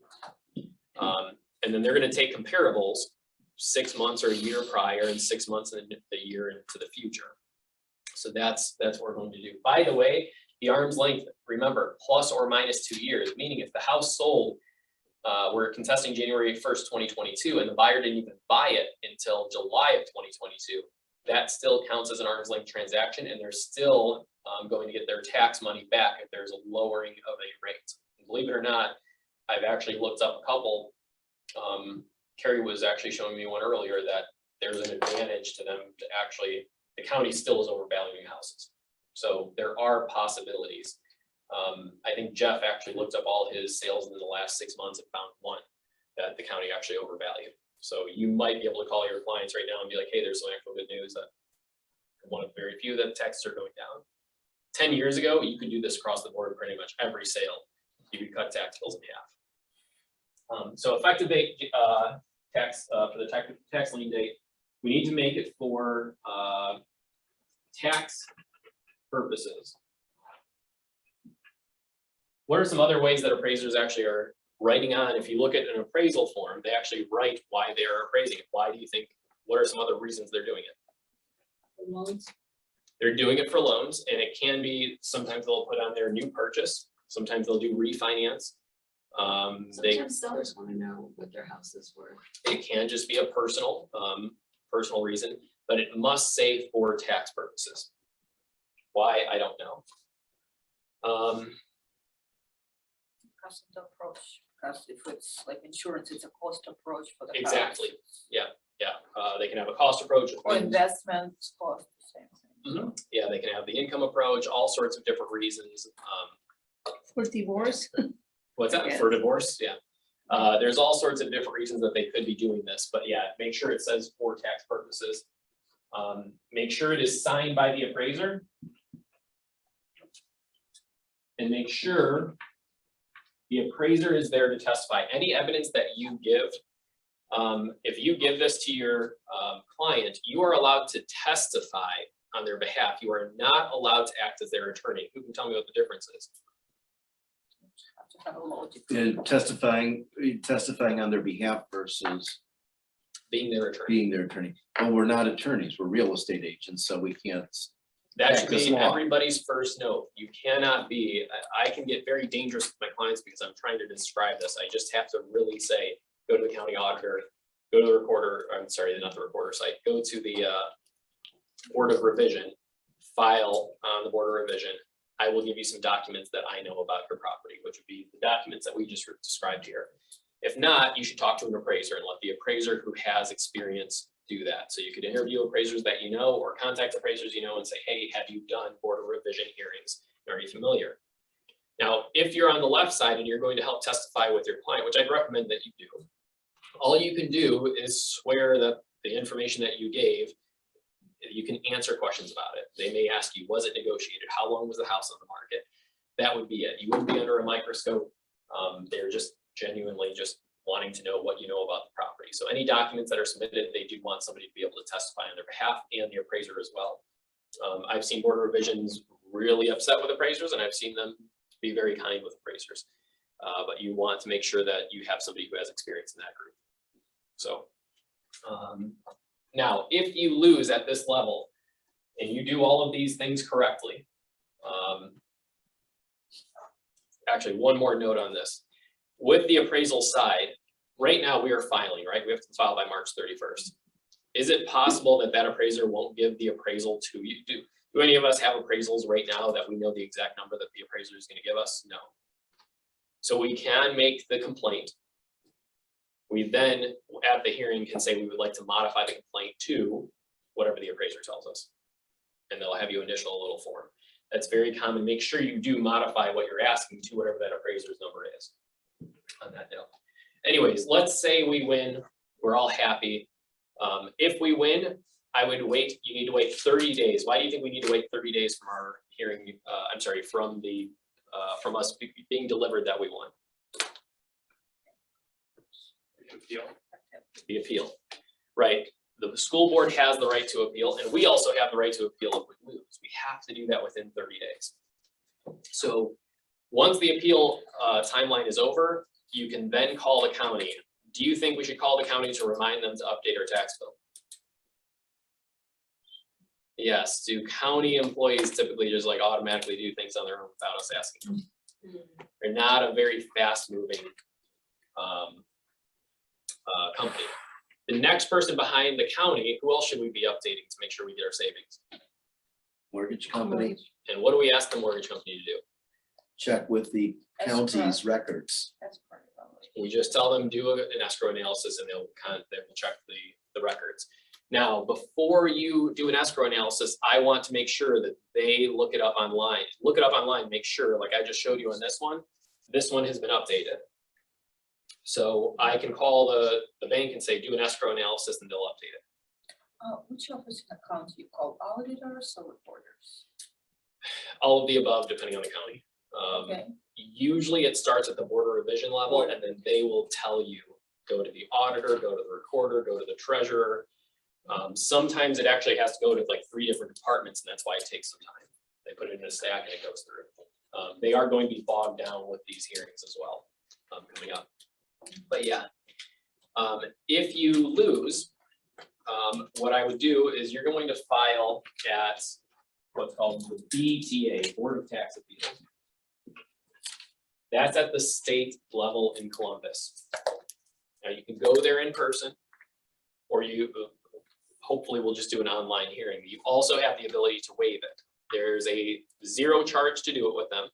And then they're going to take comparables 6 months or a year prior and 6 months and a year into the future. So that's what we're going to do. By the way, the arm's length, remember, plus or minus 2 years, meaning if the house sold, we're contesting January 1st, 2022, and the buyer didn't even buy it until July of 2022, that still counts as an arm's length transaction, and they're still going to get their tax money back if there's a lowering of a rate. And believe it or not, I've actually looked up a couple. Carrie was actually showing me one earlier that there's an advantage to them to actually, the county still is overvaluing houses. So there are possibilities. I think Jeff actually looked up all his sales in the last 6 months and found one that the county actually overvalued. So you might be able to call your clients right now and be like, hey, there's some actual good news that one of very few that taxes are going down. 10 years ago, you could do this across the board, pretty much every sale. You could cut tax bills in half. So effective date for the tax lien date, we need to make it for tax purposes. What are some other ways that appraisers actually are writing on? If you look at an appraisal form, they actually write why they are appraising it. Why do you think, what are some other reasons they're doing it? Loans. They're doing it for loans, and it can be, sometimes they'll put on their new purchase, sometimes they'll do refinance. Sometimes sellers want to know what their house is worth. It can just be a personal reason, but it must say for tax purposes. Why, I don't know. Cost of approach, because if it's like insurance, it's a cost approach for the house. Exactly, yeah. They can have a cost approach. Or investment cost, the same thing. Yeah, they can have the income approach, all sorts of different reasons. For divorce. What's that, Yes. for divorce? Yeah. There's all sorts of different reasons that they could be doing this, but yeah, make sure it says for tax purposes. Make sure it is signed by the appraiser. And make sure the appraiser is there to testify. Any evidence that you give, if you give this to your client, you are allowed to testify on their behalf. You are not allowed to act as their attorney. Who can tell me what the difference is? Have to have a logic. And testifying on their behalf versus Being their attorney. being their attorney. Well, we're not attorneys, we're real estate agents, so we can't. That should practice be law. everybody's first note. You cannot be, I can get very dangerous with my clients because I'm trying to describe this. I just have to really say, go to the county auditor, go to the recorder, I'm sorry, not the recorder site, go to the Board of Revision, file on the Board of Revision. I will give you some documents that I know about your property, which would be the documents that we just described here. If not, you should talk to an appraiser and let the appraiser who has experience do that. So you could interview appraisers that you know, or contact appraisers you know and say, hey, have you done Board of Revision hearings? Are you familiar? Now, if you're on the left side and you're going to help testify with your client, which I'd recommend that you do, all you can do is swear that the information that you gave, you can answer questions about it. They may ask you, was it negotiated? How long was the house on the market? That would be it. You wouldn't be under a microscope. They're just genuinely just wanting to know what you know about the property. So any documents that are submitted, they do want somebody to be able to testify on their behalf and the appraiser as well. I've seen Board of Revisions really upset with appraisers, and I've seen them be very kind with appraisers. But you want to make sure that you have somebody who has experience in that group. So now, if you lose at this level and you do all of these things correctly, actually, one more note on this. With the appraisal side, right now we are filing, right? We have to file by March 31st. Is it possible that that appraiser won't give the appraisal to you? Do any of us have appraisals right now that we know the exact number that the appraiser is going to give us? No. So we can make the complaint. We then, at the hearing, can say we would like to modify the complaint to whatever the appraiser tells us. And they'll have you initial a little form. That's very common. Make sure you do modify what you're asking to whatever that appraiser's number is. On that note. Anyways, let's say we win. We're all happy. If we win, I would wait. You need to wait 30 days. Why do you think we need to wait 30 days from our hearing? I'm sorry, from us being delivered that we won? The appeal, right? The school board has the right to appeal, and we also have the right to appeal if we lose. We have to do that within 30 days. So once the appeal timeline is over, you can then call the county. Do you think we should call the county to remind them to update our tax bill? Yes. Do county employees typically just like automatically do things on their own without us asking them? They're not a very fast moving company. The next person behind the county, who else should we be updating to make sure we get our savings? Mortgage company, And what do we ask the mortgage company to do? check with the That's county's correct. records. That's part of it. We just tell them do an escrow analysis and they will check the records. Now, before you do an escrow analysis, I want to make sure that they look it up online. Look it up online, make sure, like I just showed you on this one has been updated. So I can call the bank and say, do an escrow analysis and they'll update it. Which office in the county you call auditors or reporters? All of the above, depending on the county. Okay, Usually it starts at the Board of Revision level and then they will tell you, go to the auditor, go to the recorder, go to the treasurer. Sometimes it actually has to go to like 3 different departments and that's why it takes some time. They put it in a stack and it goes through. They are going to be bogged down with these hearings as well coming up. But yeah, if you lose, what I would do is you're going to file at what's called the BTA, Board of Tax Appeals. That's at the state level in Columbus. Now you can go there in person, or you hopefully will just do an online hearing. You also have the ability to waive it. There's a 0 charge to do it with them.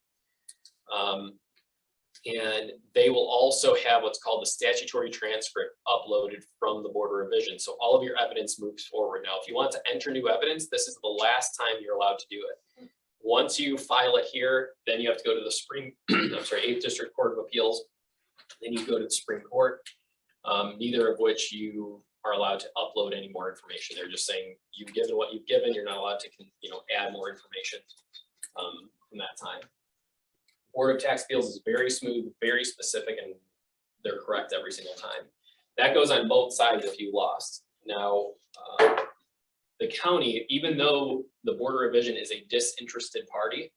And they will also have what's called the statutory transcript uploaded from the Board of Revision. So all of your evidence moves forward. Now, if you want to enter new evidence, this is the last time you're allowed to do it. Once you file it here, then you have to go to the 8th District Court of Appeals. Then you go to the Supreme Court, neither of which you are allowed to upload any more information. They're just saying you've given what you've given. You're not allowed to add more information from that time. Board of Tax Appeals is very smooth, very specific, and they're correct every single time. That goes on both sides if you lost. Now, the county, even though the Board of Revision is a disinterested party,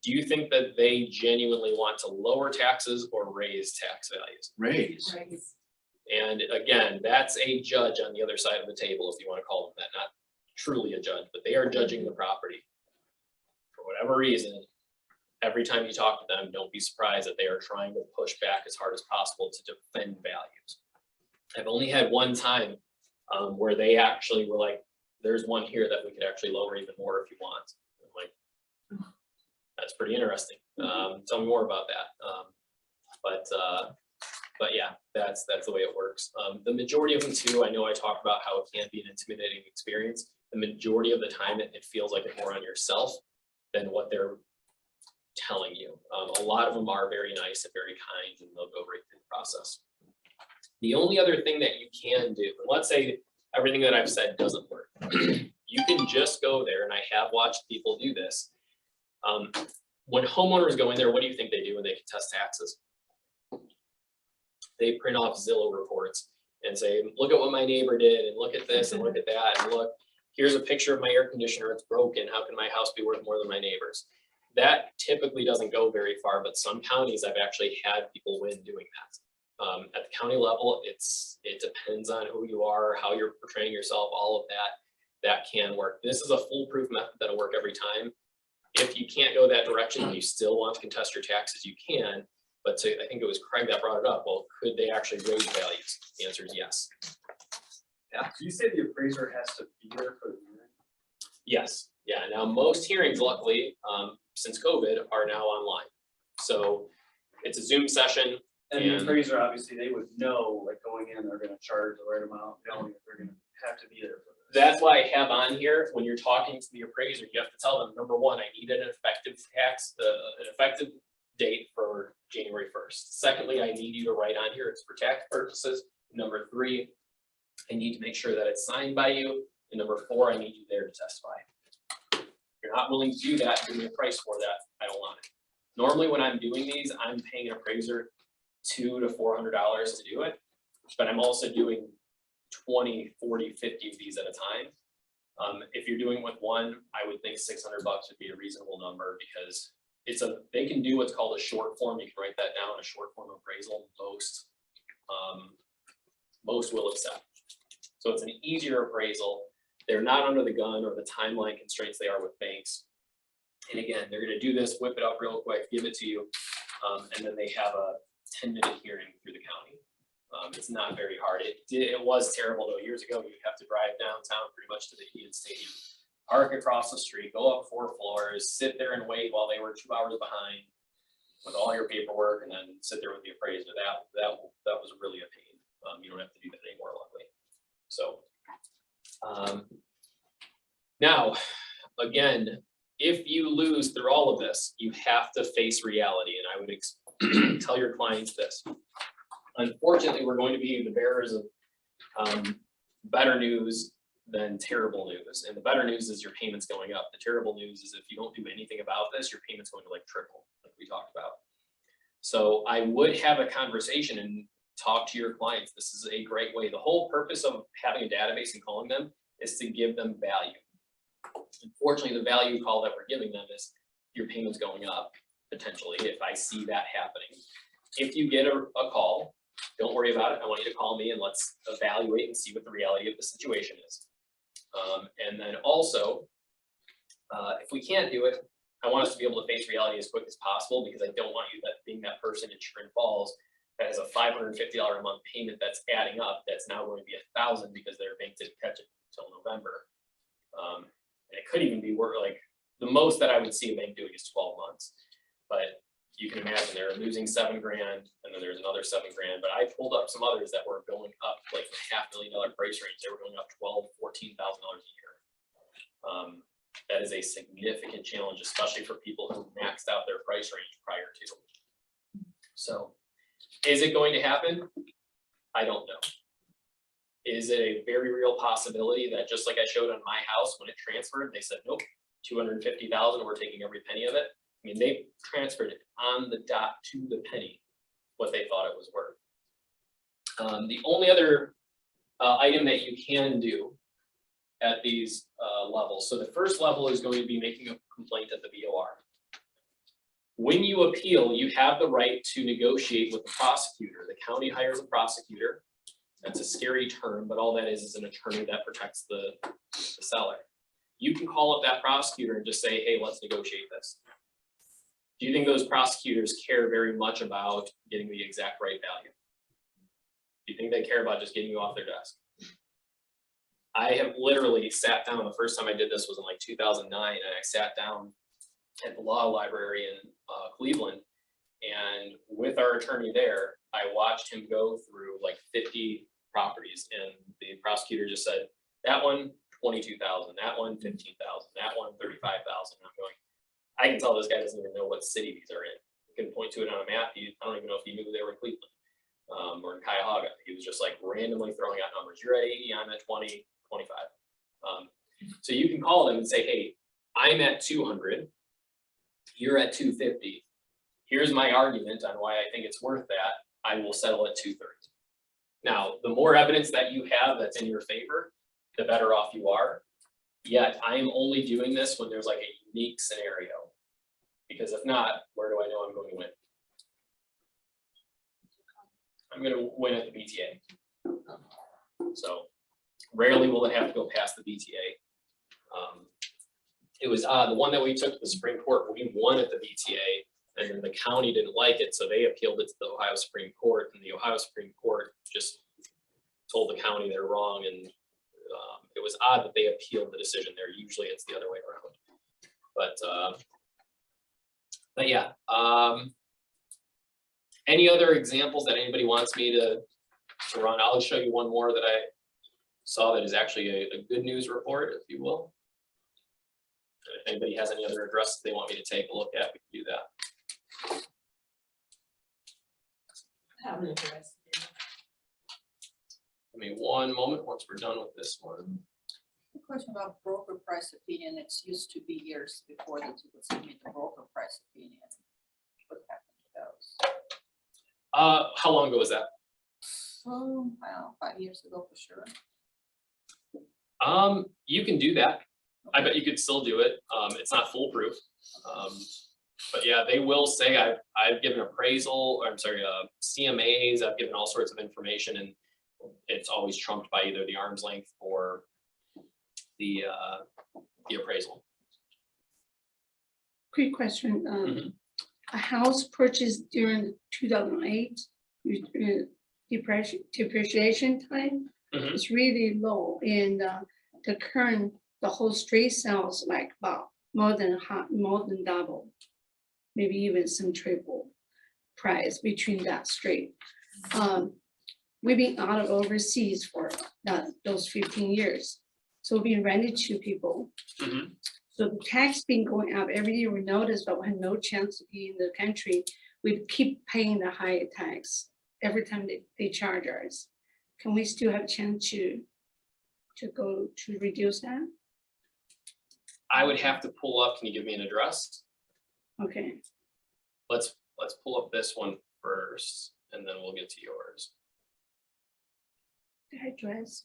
do you think that they genuinely want to lower taxes or raise tax values? Raise. And again, that's a judge on the other side of the table, if you want to call them that, not truly a judge, but they are judging the property. For whatever reason, every time you talk to them, don't be surprised that they are trying to push back as hard as possible to defend values. I've only had one time where they actually were like, there's one here that we could actually lower even more if you want. I'm like, that's pretty interesting. Tell me more about that. But yeah, that's the way it works. The majority of them too, I know I talked about how it can be an intimidating experience. The majority of the time, it feels like it's more on yourself than what they're telling you. A lot of them are very nice and very kind, and they'll go right through the process. The only other thing that you can do, and let's say everything that I've said doesn't work, you can just go there, and I have watched people do this. When homeowners go in there, what do you think they do when they contest taxes? They print off Zillow reports and say, look at what my neighbor did, and look at this, and look at that, and look, here's a picture of my air conditioner, it's broken, how can my house be worth more than my neighbor's? That typically doesn't go very far, but some counties I've actually had people win doing that. At the county level, it depends on who you are, how you're portraying yourself, all of that can work. This is a foolproof method that'll work every time. If you can't go that direction and you still want to contest your taxes, you can. But I think it was Craig that brought it up. Well, could they actually raise values? The answer is yes. So you say the appraiser has to be there for the hearing? Yes. Yeah. Now, most hearings, luckily, since COVID, are now online. So it's a Zoom session. And the appraiser, obviously, they would know, like going in, they're gonna charge the right amount, knowing if they're gonna have to be there for this. That's why I have on here, when you're talking to the appraiser, you have to tell them, number one, I need an effective an effective date for January 1st. Secondly, I need you to write on here, it's for tax purposes. Number three, I need to make sure that it's signed by you. And number four, I need you there to testify. If you're not willing to do that, give me a price for that, I don't want it. Normally, when I'm doing these, I'm paying an appraiser $200 to $400 to do it, but I'm also doing 20, 40, 50 of these at a time. If you're doing with one, I would think $600 would be a reasonable number, because they can do what's called a short form. You can write that down, a short form appraisal. Most will accept. So it's an easier appraisal. They're not under the gun or the timeline constraints they are with banks. And again, they're gonna do this, whip it up real quick, give it to you, and then they have a 10-minute hearing through the county. It's not very hard. It was terrible though. Years ago, you'd have to drive downtown pretty much to the Indian Stadium, park across the street, go up 4 floors, sit there and wait while they were 2 hours behind with all your paperwork, and then sit there with the appraiser. That was really a pain. You don't have to do that anymore, luckily. So now, again, if you lose through all of this, you have to face reality, and I would tell your clients this. Unfortunately, we're going to be the bearers of better news than terrible news. And the better news is your payment's going up. The terrible news is if you don't do anything about this, your payment's going to like triple, like we talked about. So I would have a conversation and talk to your clients. This is a great way. The whole purpose of having a database and calling them is to give them value. Unfortunately, the value call that we're giving them is your payment's going up, potentially, if I see that happening. If you get a call, don't worry about it. I want you to call me and let's evaluate and see what the reality of the situation is. And then also, if we can't do it, I want us to be able to face reality as quick as possible, because I don't want you being that person in Chagrin Falls that has a $550 a month payment that's adding up, that's now going to be $1,000 because their bank didn't catch it until November. And it could even be like the most that I would see a bank doing is 12 months. But you can imagine they're losing $7 grand, and then there's another $7 grand. But I pulled up some others that were going up like the $500,000 price range. They were going up $12,000, $14,000 a year. That is a significant challenge, especially for people who maxed out their price range prior to. So, is it going to happen? I don't know. Is it a very real possibility that, just like I showed on my house, when it transferred, they said, nope, $250,000, we're taking every penny of it. I mean, they transferred it on the dot to the penny, what they thought it was worth. The only other item that you can do at these levels. So the first level is going to be making a complaint at the BOR. When you appeal, you have the right to negotiate with the prosecutor. The county hires a prosecutor. That's a scary term, but all that is an attorney that protects the seller. You can call up that prosecutor and just say, hey, let's negotiate this. Do you think those prosecutors care very much about getting the exact right value? Do you think they care about just getting you off their desk? I have literally sat down, the first time I did this was in like 2009, and I sat down at the law library in Cleveland, and with our attorney there, I watched him go through like 50 properties, and the prosecutor just said, that one, 22,000, that one, 15,000, that one, 35,000. I'm going, I can tell this guy doesn't even know what city these are in. You can point to it on a map. I don't even know if he knew they were in Cleveland or in Cuyahoga. He was just like randomly throwing out numbers. You're at 80, I'm at 20, 25. So you can call them and say, hey, I'm at 200. You're at 250. Here's my argument on why I think it's worth that. I will settle at 230. Now, the more evidence that you have that's in your favor, the better off you are. Yet I am only doing this when there's like a unique scenario. Because if not, where do I know I'm going to win? I'm going to win at the BTA. So rarely will it have to go past the BTA. It was the one that we took to the Supreme Court, we won at the BTA, and then the county didn't like it, so they appealed it to the Ohio Supreme Court, and the Ohio Supreme Court just told the county they're wrong, and it was odd that they appealed the decision there. Usually it's the other way around. But yeah, any other examples that anybody wants me to run? I'll show you one more that I saw that is actually a good news report, if you will. If anybody has any other addresses they want me to take a look at, we can do that. Have an address. Give me one moment once we're done with this one. The question about broker price opinion, it's used to be years before that you would submit the broker price opinion. What happened to those? How long ago was that? I don't know, 5 years ago for sure. You can do that. I bet you could still do it. It's not foolproof. But yeah, they will say I've given appraisal, or I'm sorry, CMAs, I've given all sorts of information, and it's always trumped by either the arm's length or the appraisal. Quick question, Mhm. a house purchased during 2008, depreciation time Mhm. is really low, and the whole street sells like about more than double, maybe even some triple price between that street. We've been out of overseas for those 15 years, so we've been rented to people. Mhm. So the tax been going up every year. We noticed, but we had no chance to be in the country. We keep paying the higher tax every time they charge us. Can we still have a chance to go to reduce that? I would have to pull up. Can you give me an address? Okay, Let's pull up this one first, and then we'll get to yours. the address.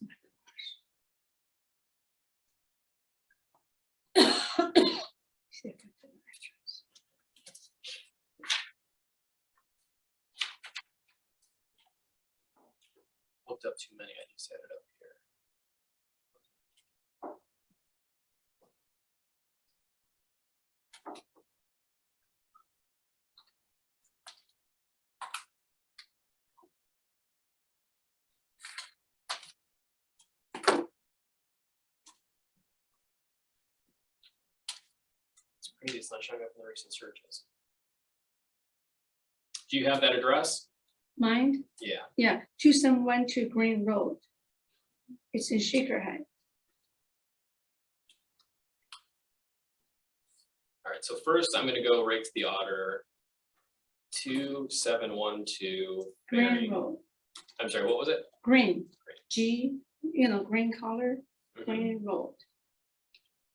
See if I can find the address. Looked up too many. I just set it up here. It's crazy. It's not showing up in the recent searches. Do you have that address? Mine? Yeah. Yeah, 2712 Green Road. It's in Shakerhead. All right, so first I'm gonna go right to the auditor. 2712. Green Road, I'm sorry, what was it? green, G, green color, Mhm. Green Road.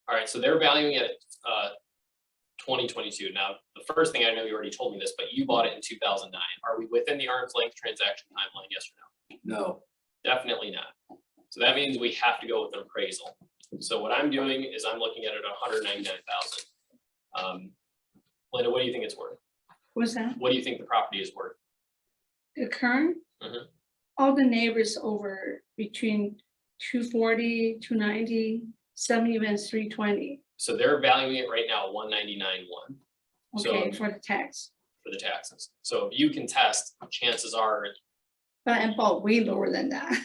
All right, so they're valuing it at 2022. Now, the first thing, I know you already told me this, but you bought it in 2009. Are we within the arm's length transaction timeline, yes or no? No, Definitely not. So that means we have to go with an appraisal. So what I'm doing is I'm looking at it 199,000. Linda, what do you think it's worth? What's that? What do you think the property is worth? The current? Mhm. All the neighbors over between 240, 290, some even 320, So they're valuing it right now at 199,1 okay, So- for the tax. for the taxes. So if you can test, chances are, But I bought way lower than that.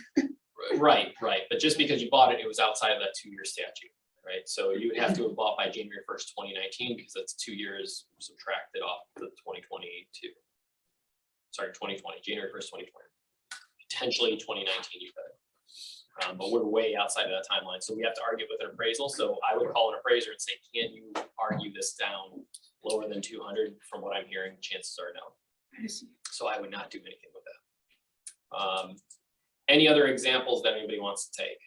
right, but just because you bought it, it was outside of that 2-year statute, right? So you would have to have bought by January 1st, 2019, because that's 2 years subtracted off the 2022. Sorry, 2020, January 1st, 2020. Potentially 2019 you could. But we're way outside of that timeline, so we have to argue with an appraisal. So I would call an appraiser and say, can you argue this down lower than 200? From what I'm hearing, chances are no. I see. So I would not do anything with that. Any other examples that anybody wants to take?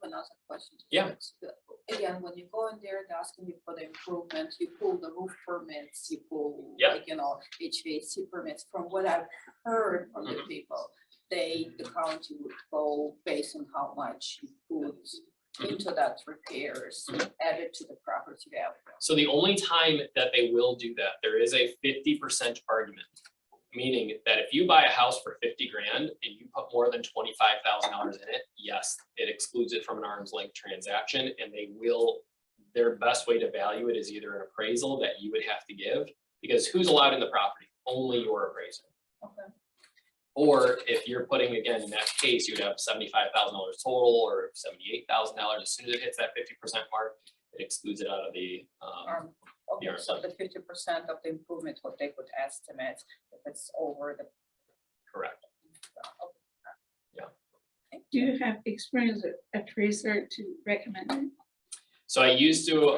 Another question. Yeah. Again, when you go in there, they're asking you for the improvement, you pull the roof permits, you pull, Yeah. like, HVAC permits. From what I've heard from the Mhm. people, the county would go based on how much you put into that repairs, added to the property value. So the only time that they will do that, there is a 50% argument. Meaning that if you buy a house for 50 grand and you put more than $25,000 in it, yes, it excludes it from an arm's length transaction, and they will, their best way to value it is either an appraisal that you would have to give, because who's allowed in the property? Only your appraiser. Okay. Or if you're putting, again, in that case, you would have $75,000 total or $78,000. As soon as it hits that 50% mark, it excludes it out of the, Okay, Yeah. so the 50% of the improvement, what they could estimate, if it's over the. correct. Do you have experience with appraiser to recommend it? So I used to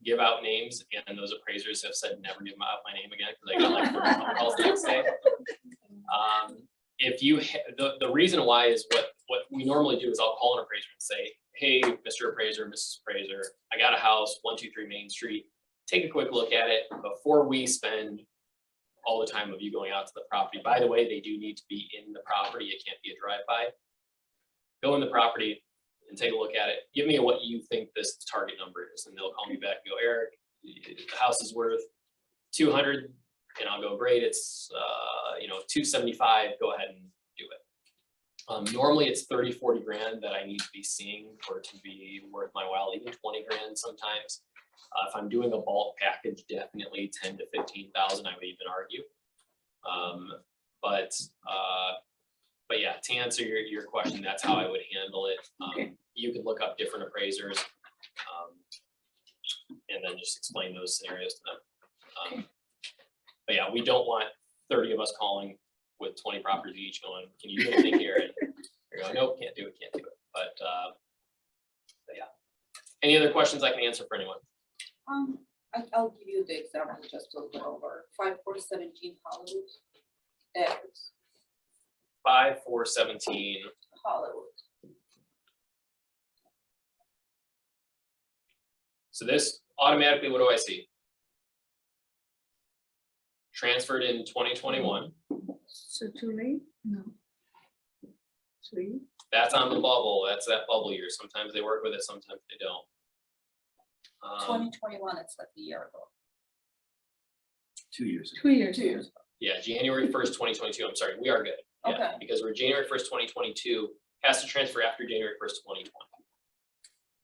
give out names, and those appraisers have said never give out my name again, because I got like 30 phone calls the next day. If you, the reason why is what we normally do is I'll call an appraiser and say, hey, Mr. Appraiser, Mrs. Appraiser, I got a house, 123 Main Street. Take a quick look at it before we spend all the time of you going out to the property. By the way, they do need to be in the property. It can't be a drive-by. Go in the property and take a look at it. Give me what you think this target number is. And they'll call me back and go, Eric, the house is worth 200. And I'll go, great, it's 275, go ahead and do it. Normally it's 30, 40 grand that I need to be seeing for it to be worth my while, even 20 grand sometimes. If I'm doing a bulk package, definitely 10 to 15,000, I would even argue. But yeah, to answer your question, that's how I would handle it. Okay. You can look up different appraisers and then just explain those scenarios to them. But yeah, we don't want 30 of us calling with 20 properties each going, can you do anything here? And you're going, nope, can't do it. But yeah. Any other questions I can answer for anyone? I'll give you the example just to go over. 5417 Hollywood. That's 5417. Hollywood. So this automatically, what do I see? Transferred in 2021. So too late? No. 3? That's on the bubble. That's that bubble year. Sometimes they work with it, sometimes they don't. 2021, it's like a year ago. 2 years. 2 years. 2 years. Yeah, January 1st, 2022. I'm sorry, we are good. Yeah, Okay. because we're January 1st, 2022, has to transfer after January 1st,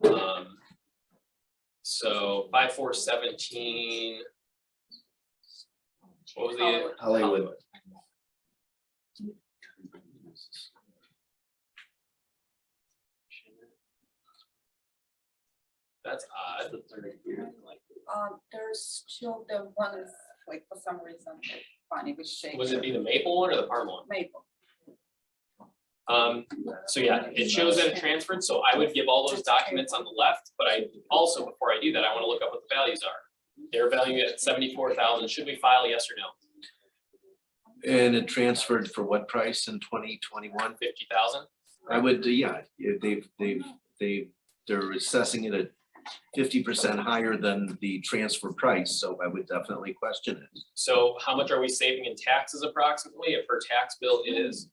2020. So 5417. What was the? Hollywood. That's odd. There's still the one is like for some reason funny with shake. Was it be the maple one or the Parma one? Maple? So yeah, it shows that it transferred, so I would give all those documents on the left, but I also, before I do that, I want to look up what the values are. They're valued at 74,000. Should we file yes or no? And it transferred for what price in 2021? 50,000? I would, yeah, they're assessing it at 50% higher than the transfer price, so I would definitely question it. So how much are we saving in taxes approximately? If her tax bill is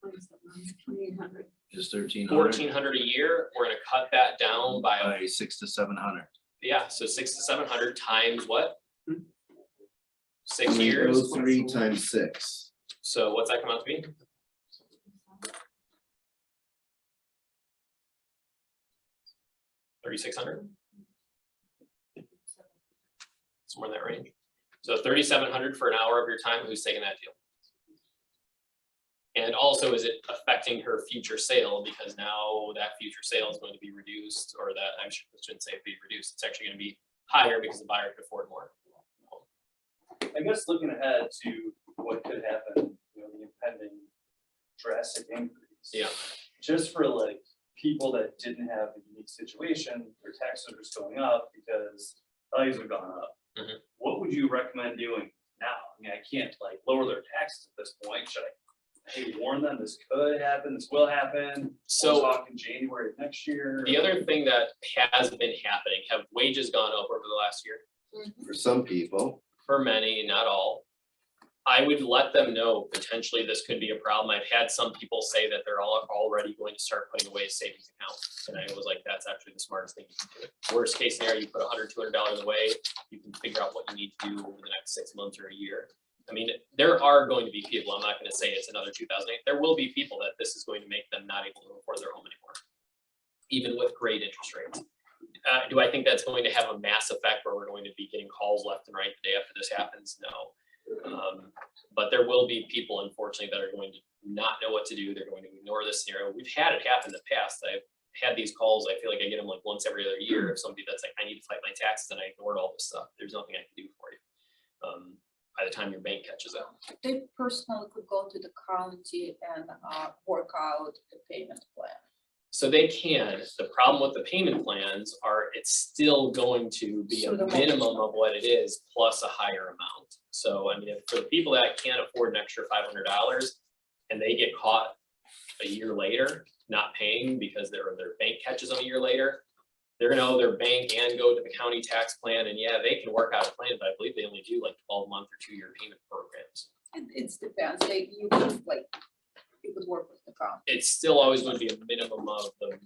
2,800. Just 1,300 1,400 a year, we're gonna cut that down by, by 600 to 700. yeah, so 600 to 700 times what? 6 years, 3 times 6. so what's that come out to be? 3,600? Somewhere in that range. So 3,700 for an hour of your time, who's taking that deal? And also, is it affecting her future sale, because now that future sale is going to be reduced, or that, shouldn't say be reduced, it's actually gonna be higher because the buyer could afford more. I guess looking ahead to what could happen, you know, the impending drastic increase. Yeah. Just for like people that didn't have a unique situation, their taxes are just going up because values have gone up. Mhm. What would you recommend doing now? I mean, I can't like lower their taxes at this point. Should I, hey, warn them this could happen, this will happen? So- We'll talk in January of next year. The other thing that has been happening, have wages gone up over the last year? For some people, For many, not all. I would let them know potentially this could be a problem. I've had some people say that they're all already going to start putting away a savings account. And I was like, that's actually the smartest thing you can do. Worst case scenario, you put $100, $200 away, you can figure out what you need to do over the next 6 months or a year. I mean, there are going to be people, I'm not gonna say it's another 2008, there will be people that this is going to make them not able to afford their home anymore, even with great interest rates. Do I think that's going to have a mass effect where we're going to be getting calls left and right the day after this happens? No. But there will be people, unfortunately, that are going to not know what to do. They're going to ignore this scenario. We've had it happen in the past. I've had these calls. I feel like I get them like once every other year of somebody that's like, I need to fight my taxes, and I ignored all this stuff. There's nothing I can do for you. By the time your bank catches up. They personally could go to the county and work out the payment plan. So they can. The problem with the payment plans are it's still going to be a So the minimum of what it is plus a higher amount. So I mean, for the people that can't afford an extra $500 and they get caught a year later not paying because their bank catches them a year later, they're gonna owe their bank and go to the county tax plan, and yeah, they can work out a plan, but I believe they only do like 12-month or 2-year payment programs. It depends, you could like, you could work with the county. It's still always going to be a minimum of the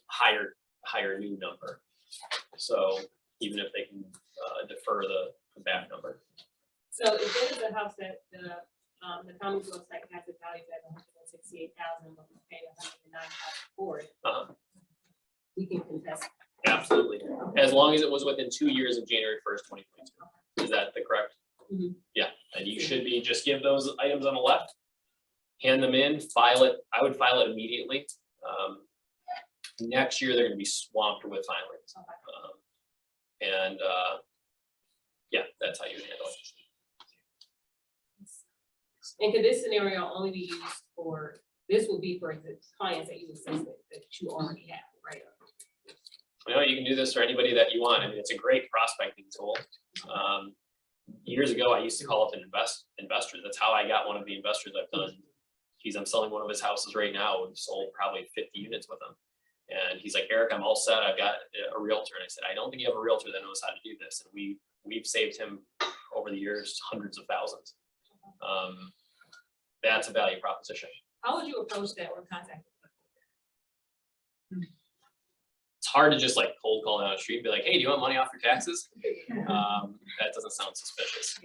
higher new number. So even if they can defer the back number. So if there is a house that the county's website has it valued at 168,000, but we paid 109,000 for it, we can contest. Absolutely, as long as it was within 2 years of January 1st, 2022. Is that the correct? Mhm. Yeah, and you should be, just give those items on the left, hand them in, file it. I would file it immediately. Next year, they're gonna be swamped with filings. And yeah, that's how you handle it. And could this scenario only be used for, this will be for the clients that you assist that you already have, right? You know, you can do this for anybody that you want. I mean, it's a great prospecting tool. Years ago, I used to call up investors. That's how I got one of the investors I've done. I'm selling one of his houses right now. We've sold probably 50 units with him. And he's like, Eric, I'm all set. I've got a realtor. And I said, I don't think you have a realtor that knows how to do this. And we've saved him over the years hundreds of thousands. That's a value proposition. How would you approach that or contact? It's hard to just like cold call down the street and be like, hey, do you want money off your taxes? That doesn't sound suspicious.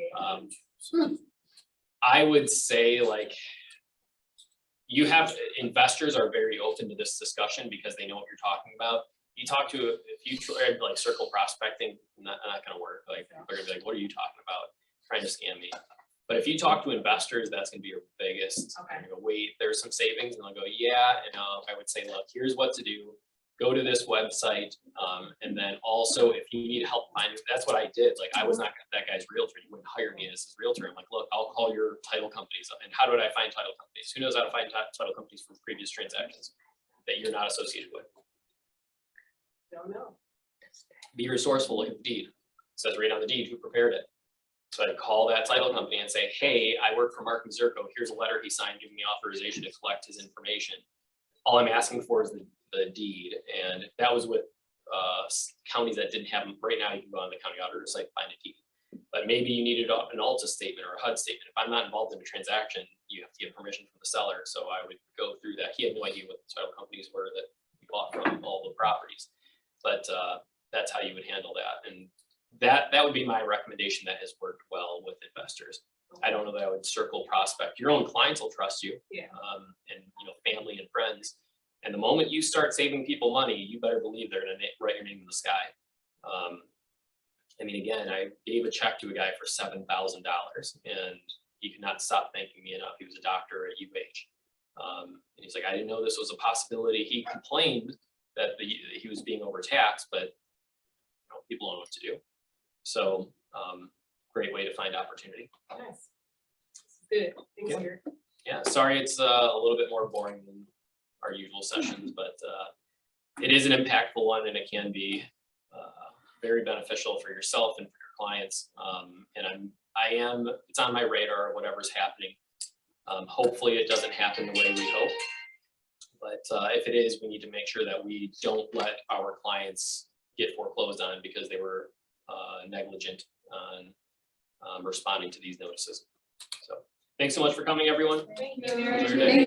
I would say like, investors are very open to this discussion because they know what you're talking about. You talk to, if you try like circle prospecting, not gonna work. Like, they're gonna be like, what are you talking about? Trying to scam me. But if you talk to investors, that's gonna be your biggest. Okay. They're gonna go, wait, there's some savings, and they'll go, yeah. And I would say, look, here's what to do. Go to this website, and then also if you need help finding, that's what I did. Like, I was not that guy's realtor. He wouldn't hire me as his realtor. I'm like, look, I'll call your title companies. And how did I find title companies? Who knows how to find title companies from previous transactions that you're not associated with? Don't know. Be resourceful. Look at the deed. It says right on the deed who prepared it. So I call that title company and say, hey, I work for Mark Mazurko. Here's a letter he signed giving me authorization to collect his information. All I'm asking for is the deed. And that was with counties that didn't have them. Right now, you can go on the county auditor site, find a deed. But maybe you needed an ALTA statement or a HUD statement. If I'm not involved in a transaction, you have to get permission from the seller, so I would go through that. He had no idea what the title companies were that he bought from all the properties. But that's how you would handle that, and that would be my recommendation that has worked well with investors. I don't know that I would circle prospect. Your own clients will trust you. Yeah. And, family and friends. And the moment you start saving people money, you better believe they're gonna write your name in the sky. I mean, again, I gave a check to a guy for $7,000 and he could not stop thanking me enough. He was a doctor at UH. And he's like, I didn't know this was a possibility. He complained that he was being overtaxed, but people don't know what to do. So great way to find opportunity. Nice. Good, thanks, Yeah. Eric. Yeah, sorry, it's a little bit more boring than our usual sessions, but it is an impactful one and it can be very beneficial for yourself and for your clients. And it's on my radar, whatever's happening. Hopefully it doesn't happen the way we hope. But if it is, we need to make sure that we don't let our clients get foreclosed on because they were negligent on responding to these notices. So thanks so much for coming, everyone. Thank Enjoy your day.